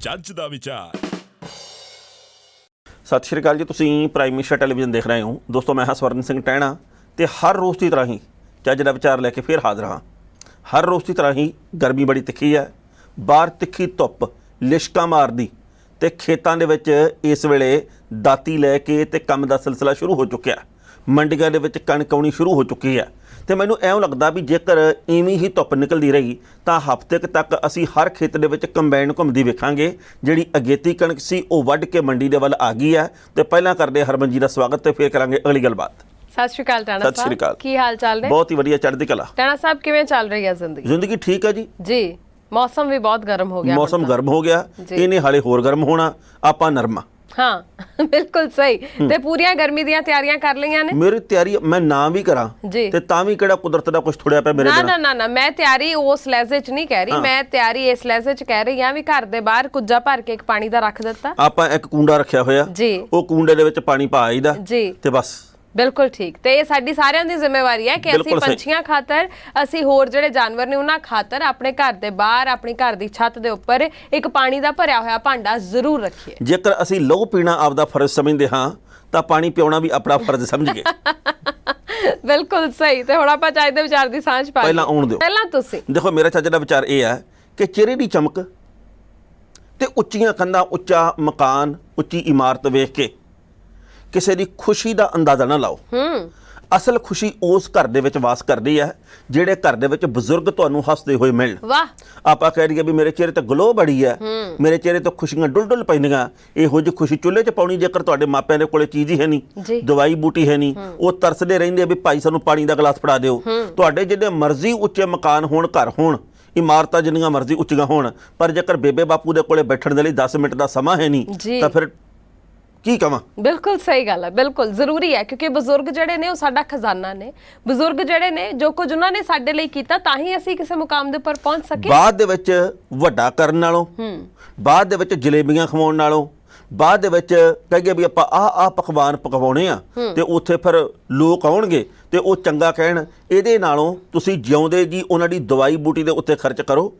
ਜੱਜ ਦਾ ਵਿਚਾਰ। ਸਤਿ ਸ਼੍ਰੀ ਅਕਾਲ ਜੀ, ਤੁਸੀਂ ਪ੍ਰਾਈਮ ਮਿਨਿਸਟਰ ਟੈਲੀਵਿਜ਼ਨ ਦੇਖ ਰਹੇ ਹੋ। ਦੋਸਤੋ ਮੈਂ ਹਾਂ ਸਵਰਨ ਸਿੰਘ ਟਹਿਣਾ ਤੇ ਹਰ ਰੋਜ਼ ਦੀ ਤਰ੍ਹਾਂ ਹੀ ਜੱਜ ਦਾ ਵਿਚਾਰ ਲੈ ਕੇ ਫਿਰ ਹਾਜ਼ਰ ਹਾਂ। ਹਰ ਰੋਜ਼ ਦੀ ਤਰ੍ਹਾਂ ਹੀ ਗਰਮੀ ਬੜੀ ਤਿੱਖੀ ਹੈ, ਬਾਹਰ ਤਿੱਖੀ ਧੁੱਪ ਲਿਸ਼ਕਾਂ ਮਾਰਦੀ ਤੇ ਖੇਤਾਂ ਦੇ ਵਿੱਚ ਇਸ ਵੇਲੇ ਦਾਤੀ ਲੈ ਕੇ ਤੇ ਕੰਮ ਦਾ ਸਿਲਸਿਲਾ ਸ਼ੁਰੂ ਹੋ ਚੁੱਕਿਆ। ਮੰਡੀਆਂ ਦੇ ਵਿੱਚ ਕਣਕ ਆਉਣੀ ਸ਼ੁਰੂ ਹੋ ਚੁੱਕੀ ਹੈ ਤੇ ਮੈਨੂੰ ਐਂ ਲੱਗਦਾ ਵੀ ਜੇਕਰ ਇਵੇਂ ਹੀ ਧੁੱਪ ਨਿਕਲਦੀ ਰਹੀ ਤਾਂ ਹਫ਼ਤੇ ਤੱਕ ਅਸੀਂ ਹਰ ਖੇਤ ਦੇ ਵਿੱਚ ਕੰਬਾਈਨ ਘੁੰਮਦੀ ਵੇਖਾਂਗੇ। ਜਿਹੜੀ ਅਗੇਤੀ ਕਣਕ ਸੀ ਉਹ ਵੱਢ ਕੇ ਮੰਡੀ ਦੇ ਵੱਲ ਆ ਗਈ ਹੈ। ਤੇ ਪਹਿਲਾਂ ਕਰਦੇ ਹਰਮਨ ਜੀ ਦਾ ਸਵਾਗਤ ਤੇ ਫਿਰ ਕਰਾਂਗੇ ਅਗਲੀ ਗੱਲਬਾਤ। ਸਤਿ ਸ਼੍ਰੀ ਅਕਾਲ ਟਾਣਾ ਸਾਹਿਬ। ਸਤਿ ਸ਼੍ਰੀ ਅਕਾਲ। ਕੀ ਹਾਲ ਚਾਲ ਨੇ? ਬਹੁਤ ਹੀ ਵਧੀਆ, ਚੜ੍ਹਦੀ ਕਲਾ। ਟਾਣਾ ਸਾਹਿਬ ਕਿਵੇਂ ਚੱਲ ਰਹੀ ਹੈ ਜ਼ਿੰਦਗੀ? ਜ਼ਿੰਦਗੀ ਠੀਕ ਹੈ ਜੀ ਮੌਸਮ ਵੀ ਬਹੁਤ ਗਰਮ ਹੋ ਗਿਆ। ਮੌਸਮ ਗਰਮ ਹੋ ਗਿਆ, ਇਹਨੇ ਹਾਲੇ ਹੋਰ ਗਰਮ ਹੋਣਾ। ਆਪਾਂ ਨਰਮਾ। ਹਾਂ ਬਿਲਕੁਲ ਸਹੀ। ਤੇ ਪੂਰੀਆਂ ਗਰਮੀ ਦੀਆਂ ਤਿਆਰੀਆਂ ਕਰ ਲਈਆਂ ਨੇ? ਮੇਰੀ ਤਿਆਰੀ ਮੈਂ ਨਾ ਵੀ ਕਰਾਂ ਤੇ ਤਾਂ ਵੀ ਕਿਹੜਾ ਕੁਦਰਤ ਦਾ ਕੁਝ ਥੋੜਿਆ ਪਿਆ ਮੇਰੇ ਨਾਲ। ਨਾ ਮੈਂ ਤਿਆਰੀ ਉਸ ਲਹਿਜ਼ੇ 'ਚ ਨਹੀਂ ਕਹਿ ਰਹੀ, ਮੈਂ ਤਿਆਰੀ ਇਸ ਲਹਿਜ਼ੇ 'ਚ ਕਹਿ ਰਹੀ ਹਾਂ ਵੀ ਘਰ ਦੇ ਬਾਹਰ ਕੁੱਜਾ ਭਰ ਕੇ ਇੱਕ ਪਾਣੀ ਦਾ ਰੱਖ ਦਿੱਤਾ। ਆਪਾਂ ਇੱਕ ਕੂੰਡਾ ਰੱਖਿਆ ਹੋਇਆ ਜੀ, ਉਹ ਕੂੰਡੇ ਦੇ ਵਿੱਚ ਪਾਣੀ ਪਾ ਆਈਦਾ ਜੀ ਤੇ ਬਸ। ਬਿਲਕੁਲ ਠੀਕ। ਤੇ ਇਹ ਸਾਡੀ ਸਾਰਿਆਂ ਦੀ ਜ਼ਿੰਮੇਵਾਰੀ ਹੈ ਕਿ ਅਸੀਂ ਪੰਛੀਆਂ ਖਾਤਰ, ਅਸੀਂ ਹੋਰ ਜਿਹੜੇ ਜਾਨਵਰ ਨੇ ਉਹਨਾਂ ਖਾਤਰ ਆਪਣੇ ਘਰ ਦੇ ਬਾਹਰ, ਆਪਣੀ ਘਰ ਦੀ ਛੱਤ ਦੇ ਉੱਪਰ ਇੱਕ ਪਾਣੀ ਦਾ ਭਰਿਆ ਹੋਇਆ ਭਾਂਡਾ ਜ਼ਰੂਰ ਰੱਖੀਏ। ਜੇਕਰ ਅਸੀਂ ਲਹੂ ਪੀਣਾ ਆਪਦਾ ਫਰਜ਼ ਸਮਝਦੇ ਹਾਂ ਤਾਂ ਪਾਣੀ ਪਿਉਣਾ ਵੀ ਆਪਣਾ ਫਰਜ਼ ਸਮਝੀਏ। ਬਿਲਕੁਲ ਸਹੀ। ਤੇ ਹੁਣ ਆਪਾਂ ਚਾਹ ਦੇ ਵਿਚਾਰ ਦੀ ਸਾਂਝ ਪਾ ਪਹਿਲਾਂ ਆਉਣ ਦਿਓ। ਪਹਿਲਾਂ ਤੁਸੀਂ ਦੇਖੋ, ਮੇਰਾ ਚੱਜ ਦਾ ਵਿਚਾਰ ਇਹ ਹੈ ਕਿ ਚਿਹਰੇ ਦੀ ਚਮਕ ਤੇ ਉੱਚੀਆਂ ਕੰਧਾਂ, ਉੱਚਾ ਮਕਾਨ, ਉੱਚੀ ਇਮਾਰਤ ਵੇਖ ਕੇ ਕਿਸੇ ਦੀ ਖੁਸ਼ੀ ਦਾ ਅੰਦਾਜ਼ਾ ਨਾ ਲਾਓ। ਅਸਲ ਖੁਸ਼ੀ ਉਸ ਘਰ ਦੇ ਵਿੱਚ ਵਾਸ ਕਰਦੀ ਹੈ ਜਿਹੜੇ ਘਰ ਦੇ ਵਿੱਚ ਬਜ਼ੁਰਗ ਤੁਹਾਨੂੰ ਹੱਸਦੇ ਹੋਏ ਮਿਲਣ। ਵਾਹ। ਆਪਾਂ ਕਹਿ ਦਈਏ ਵੀ ਮੇਰੇ ਚਿਹਰੇ ਤੇ ਗਲੋ ਬੜੀ ਹੈ, ਮੇਰੇ ਚਿਹਰੇ ਤੇ ਖੁਸ਼ੀਆਂ ਡੁੱਲ ਪੈਂਦੀਆਂ। ਇਹੋ ਜਿਹੀ ਖੁਸ਼ੀ ਚੁੱਲ੍ਹੇ 'ਚ ਪਾਉਣੀ ਜੇਕਰ ਤੁਹਾਡੇ ਮਾਪਿਆਂ ਦੇ ਕੋਲੇ ਚੀਜ਼ ਹੀ ਹੈ ਨਹੀਂ, ਦਵਾਈ ਬੂਟੀ ਹੈ ਨਹੀਂ, ਉਹ ਤਰਸਦੇ ਰਹਿੰਦੇ ਵੀ ਭਾਈ ਸਾਨੂੰ ਪਾਣੀ ਦਾ ਗਲਾਸ ਫੜਾ ਦਿਓ। ਤੁਹਾਡੇ ਜਿੰਨੇ ਮਰਜ਼ੀ ਉੱਚੇ ਮਕਾਨ ਹੋਣ, ਘਰ ਹੋਣ, ਇਮਾਰਤਾਂ ਜਿੰਨੀਆਂ ਮਰਜ਼ੀ ਉੱਚੀਆਂ ਹੋਣ, ਪਰ ਜੇਕਰ ਬੇਬੇ ਬਾਪੂ ਦੇ ਕੋਲੇ ਬੈਠਣ ਦੇ ਲਈ 10 ਮਿੰਟ ਦਾ ਸਮਾਂ ਹੈ ਨਹੀਂ ਤਾਂ ਫਿਰ ਕੀ ਕਵਾਂ। ਬਿਲਕੁਲ ਸਹੀ ਗੱਲ ਹੈ, ਬਿਲਕੁਲ ਜ਼ਰੂਰੀ ਹੈ ਕਿਉਂਕਿ ਬਜ਼ੁਰਗ ਜਿਹੜੇ ਨੇ ਉਹ ਸਾਡਾ ਖਜ਼ਾਨਾ ਨੇ। ਬਜ਼ੁਰਗ ਜਿਹੜੇ ਨੇ ਜੋ ਕੁਝ ਉਹਨਾਂ ਨੇ ਸਾਡੇ ਲਈ ਕੀਤਾ ਤਾਂ ਹੀ ਅਸੀਂ ਕਿਸੇ ਮੁਕਾਮ ਦੇ ਉੱਪਰ ਪਹੁੰਚ ਸਕੇ। ਬਾਅਦ ਦੇ ਵਿੱਚ ਵੱਡਾ ਕਰਨ ਨਾਲੋਂ, ਬਾਅਦ ਦੇ ਵਿੱਚ ਜਲੇਬੀਆਂ ਖਵਾਉਣ ਨਾਲੋਂ, ਬਾਅਦ ਦੇ ਵਿੱਚ ਕਹੀਏ ਵੀ ਆਪਾਂ ਆਹ ਪਕਵਾਨ ਪਕਵਾਉਣੇ ਆ ਤੇ ਉੱਥੇ ਫਿਰ ਲੋਕ ਆਉਣਗੇ ਤੇ ਉਹ ਚੰਗਾ ਕਹਿਣ, ਇਹਦੇ ਨਾਲੋਂ ਤੁਸੀਂ ਜਿਉਂਦੇ ਜੀ ਉਹਨਾਂ ਦੀ ਦਵਾਈ ਬੂਟੀ ਦੇ ਉੱਤੇ ਖਰਚ ਕਰੋ,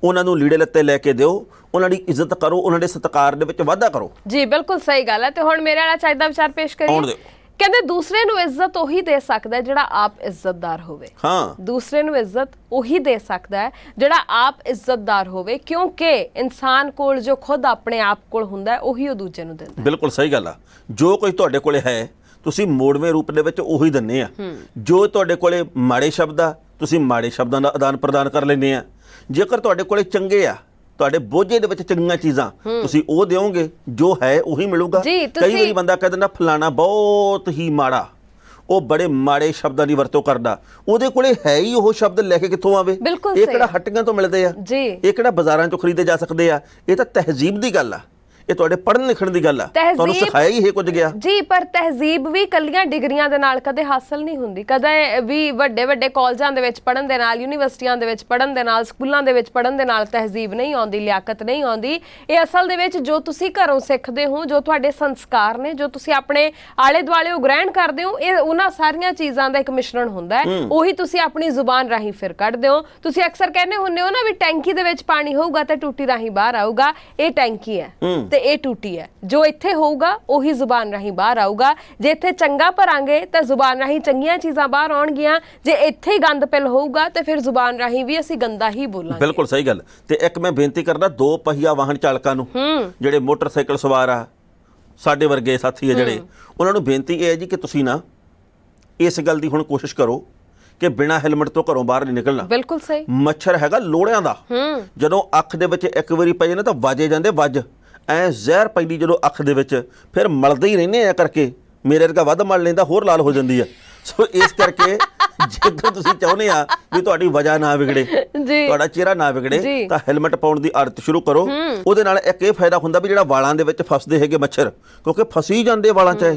ਉਹਨਾਂ ਨੂੰ ਲੀੜੇ ਲੱਤੇ ਲੈ ਕੇ ਦਿਓ, ਉਹਨਾਂ ਦੀ ਇੱਜ਼ਤ ਕਰੋ, ਉਹਨਾਂ ਦੇ ਸਤਿਕਾਰ ਦੇ ਵਿੱਚ ਵਾਧਾ ਕਰੋ। ਜੀ ਬਿਲਕੁਲ ਸਹੀ ਗੱਲ ਹੈ। ਤੇ ਹੁਣ ਮੇਰੇ ਵਾਲਾ ਚਾਹੀਦਾ ਵਿਚਾਰ ਪੇਸ਼ ਕਰੀਏ। ਕਹਿੰਦੇ ਦੂਸਰੇ ਨੂੰ ਇੱਜ਼ਤ ਉਹੀ ਦੇ ਸਕਦਾ ਜਿਹੜਾ ਆਪ ਇੱਜ਼ਤਦਾਰ ਹੋਵੇ। ਹਾਂ, ਦੂਸਰੇ ਨੂੰ ਇੱਜ਼ਤ ਉਹੀ ਦੇ ਸਕਦਾ ਹੈ ਜਿਹੜਾ ਆਪ ਇੱਜ਼ਤਦਾਰ ਹੋਵੇ, ਕਿਉਂਕਿ ਇਨਸਾਨ ਕੋਲ ਜੋ ਖੁਦ ਆਪਣੇ ਆਪ ਕੋਲ ਹੁੰਦਾ ਉਹੀ ਉਹ ਦੂਜੇ ਨੂੰ ਦਿੰਦਾ। ਬਿਲਕੁਲ ਸਹੀ ਗੱਲ ਆ। ਜੋ ਕੁਝ ਤੁਹਾਡੇ ਕੋਲੇ ਹੈ ਤੁਸੀਂ ਮੋੜਵੇਂ ਰੂਪ ਦੇ ਵਿੱਚ ਉਹੀ ਦਿੰਦੇ ਆ। ਜੋ ਤੁਹਾਡੇ ਕੋਲੇ ਮਾੜੇ ਸ਼ਬਦ ਆ ਤੁਸੀਂ ਮਾੜੇ ਸ਼ਬਦਾਂ ਦਾ ਆਦਾਨ ਪ੍ਰਦਾਨ ਕਰ ਲੈਂਦੇ ਆ। ਜੇਕਰ ਤੁਹਾਡੇ ਕੋਲੇ ਚੰਗੇ ਆ, ਤੁਹਾਡੇ ਬੋਝੇ ਦੇ ਵਿੱਚ ਚੰਗੀਆਂ ਚੀਜ਼ਾਂ, ਤੁਸੀਂ ਉਹ ਦਿਓਗੇ, ਜੋ ਹੈ ਉਹੀ ਮਿਲੂਗਾ। ਕਈ ਵਾਰੀ ਬੰਦਾ ਕਹਿ ਦਿੰਦਾ ਫਲਾਣਾ ਬਹੁਤ ਹੀ ਮਾੜਾ, ਉਹ ਬੜੇ ਮਾੜੇ ਸ਼ਬਦਾਂ ਦੀ ਵਰਤੋਂ ਕਰਦਾ, ਉਹਦੇ ਕੋਲੇ ਹੈ ਹੀ ਉਹ ਸ਼ਬਦ ਲੈ ਕੇ ਕਿੱਥੋਂ ਆਵੇ? ਇਹ ਕਿਹੜਾ ਹੱਟੀਆਂ ਤੋਂ ਮਿਲਦੇ ਆ, ਇਹ ਕਿਹੜਾ ਬਾਜ਼ਾਰਾਂ ਚੋਂ ਖਰੀਦੇ ਜਾ ਸਕਦੇ ਆ? ਇਹ ਤਾਂ ਤਹਿਜ਼ੀਬ ਦੀ ਗੱਲ ਆ, ਇਹ ਤੁਹਾਡੇ ਪੜ੍ਹਨ ਲਿਖਣ ਦੀ ਗੱਲ ਆ, ਤੁਹਾਨੂੰ ਸਿਖਾਇਆ ਹੀ ਇਹ ਕੁਝ ਗਿਆ। ਜੀ ਪਰ ਤਹਿਜ਼ੀਬ ਵੀ ਕੱਲੀਆਂ ਡਿਗਰੀਆਂ ਦੇ ਨਾਲ ਕਦੇ ਹਾਸਲ ਨਹੀਂ ਹੁੰਦੀ। ਕਦੇ ਵੀ ਵੱਡੇ ਕਾਲਜਾਂ ਦੇ ਵਿੱਚ ਪੜ੍ਹਨ ਦੇ ਨਾਲ, ਯੂਨੀਵਰਸਿਟੀਆਂ ਦੇ ਵਿੱਚ ਪੜ੍ਹਨ ਦੇ ਨਾਲ, ਸਕੂਲਾਂ ਦੇ ਵਿੱਚ ਪੜ੍ਹਨ ਦੇ ਨਾਲ ਤਹਿਜ਼ੀਬ ਨਹੀਂ ਆਉਂਦੀ, ਲਿਆਕਤ ਨਹੀਂ ਆਉਂਦੀ। ਇਹ ਅਸਲ ਦੇ ਵਿੱਚ ਜੋ ਤੁਸੀਂ ਘਰੋਂ ਸਿੱਖਦੇ ਹੋ, ਜੋ ਤੁਹਾਡੇ ਸੰਸਕਾਰ ਨੇ, ਜੋ ਤੁਸੀਂ ਆਪਣੇ ਆਲੇ ਦੁਆਲੇ ਗ੍ਰਹਿਣ ਕਰਦੇ ਹੋ, ਇਹ ਉਹਨਾਂ ਸਾਰੀਆਂ ਚੀਜ਼ਾਂ ਦਾ ਇੱਕ ਮਿਸ਼ਰਣ ਹੁੰਦਾ ਹੈ। ਉਹੀ ਤੁਸੀਂ ਆਪਣੀ ਜ਼ੁਬਾਨ ਰਾਹੀਂ ਫਿਰ ਕੱਢਦੇ ਹੋ। ਤੁਸੀਂ ਅਕਸਰ ਕਹਿੰਦੇ ਹੁੰਦੇ ਹੋ ਨਾ ਵੀ ਟੈਂਕੀ ਦੇ ਵਿੱਚ ਪਾਣੀ ਹੋਊਗਾ ਤਾਂ ਟੂਟੀ ਰਾਹੀਂ ਬਾਹਰ ਆਊਗਾ। ਇਹ ਟੈਂਕੀ ਹੈ ਤੇ ਇਹ ਟੂਟੀ ਹੈ। ਜੋ ਇੱਥੇ ਹੋਊਗਾ ਉਹੀ ਜ਼ੁਬਾਨ ਰਾਹੀਂ ਬਾਹਰ ਆਊਗਾ। ਜੇ ਇੱਥੇ ਚੰਗਾ ਭਰਾਂਗੇ ਤਾਂ ਜ਼ੁਬਾਨ ਰਾਹੀਂ ਚੰਗੀਆਂ ਚੀਜ਼ਾਂ ਬਾਹਰ ਆਉਣਗੀਆਂ। ਜੇ ਇੱਥੇ ਹੀ ਗੰਦ ਪਿਲ ਹੋਊਗਾ ਤੇ ਫਿਰ ਜ਼ੁਬਾਨ ਰਾਹੀਂ ਵੀ ਅਸੀਂ ਗੰਦਾ ਹੀ ਬੋਲਾਂਗੇ। ਬਿਲਕੁਲ ਸਹੀ ਗੱਲ। ਤੇ ਇੱਕ ਮੈਂ ਬੇਨਤੀ ਕਰਦਾ ਦੋ ਪਹੀਆ ਵਾਹਨ ਚਾਲਕਾਂ ਨੂੰ, ਜਿਹੜੇ ਮੋਟਰਸਾਈਕਲ ਸਵਾਰ ਆ, ਸਾਡੇ ਵਰਗੇ ਸਾਥੀ ਆ ਜਿਹੜੇ, ਉਹਨਾਂ ਨੂੰ ਬੇਨਤੀ ਇਹ ਹੈ ਜੀ ਕਿ ਤੁਸੀਂ ਨਾ ਇਸ ਗੱਲ ਦੀ ਹੁਣ ਕੋਸ਼ਿਸ਼ ਕਰੋ ਕਿ ਬਿਨਾਂ ਹੈਲਮਟ ਤੋਂ ਘਰੋਂ ਬਾਹਰ ਨਹੀਂ ਨਿਕਲਣਾ। ਬਿਲਕੁਲ ਸਹੀ। ਮੱਛਰ ਹੈਗਾ ਲੋੜਿਆਂ ਦਾ, ਜਦੋਂ ਅੱਖ ਦੇ ਵਿੱਚ ਇੱਕ ਵਾਰੀ ਪੈ ਜਾਣਾ ਤਾਂ ਵਾਜੇ ਜਾਂਦੇ ਵੱਜ, ਐ ਜ਼ਹਿਰ ਪੈਂਦੀ ਜਦੋਂ ਅੱਖ ਦੇ ਵਿੱਚ, ਫਿਰ ਮਲਦੇ ਹੀ ਰਹਿੰਦੇ ਆ ਕਰਕੇ। ਮੇਰੇ ਵਰਗਾ ਵੱਧ ਮਲ ਲੈਂਦਾ, ਹੋਰ ਲਾਲ ਹੋ ਜਾਂਦੀ ਆ। ਸੋ ਇਸ ਕਰਕੇ ਜੇਕਰ ਤੁਸੀਂ ਚਾਹੁੰਦੇ ਆ ਵੀ ਤੁਹਾਡੀ ਵਜ੍ਹਾ ਨਾ ਵਿਗੜੇ, ਤੁਹਾਡਾ ਚਿਹਰਾ ਨਾ ਵਿਗੜੇ, ਤਾਂ ਹੈਲਮਟ ਪਾਉਣ ਦੀ ਆਦਤ ਸ਼ੁਰੂ ਕਰੋ। ਉਹਦੇ ਨਾਲ ਇੱਕ ਇਹ ਫਾਇਦਾ ਹੁੰਦਾ ਵੀ ਜਿਹੜਾ ਵਾਲਾਂ ਦੇ ਵਿੱਚ ਫਸਦੇ ਹੈਗੇ ਮੱਛਰ, ਕਿਉਂਕਿ ਫਸੀ ਜਾਂਦੇ ਵਾਲਾਂ 'ਚ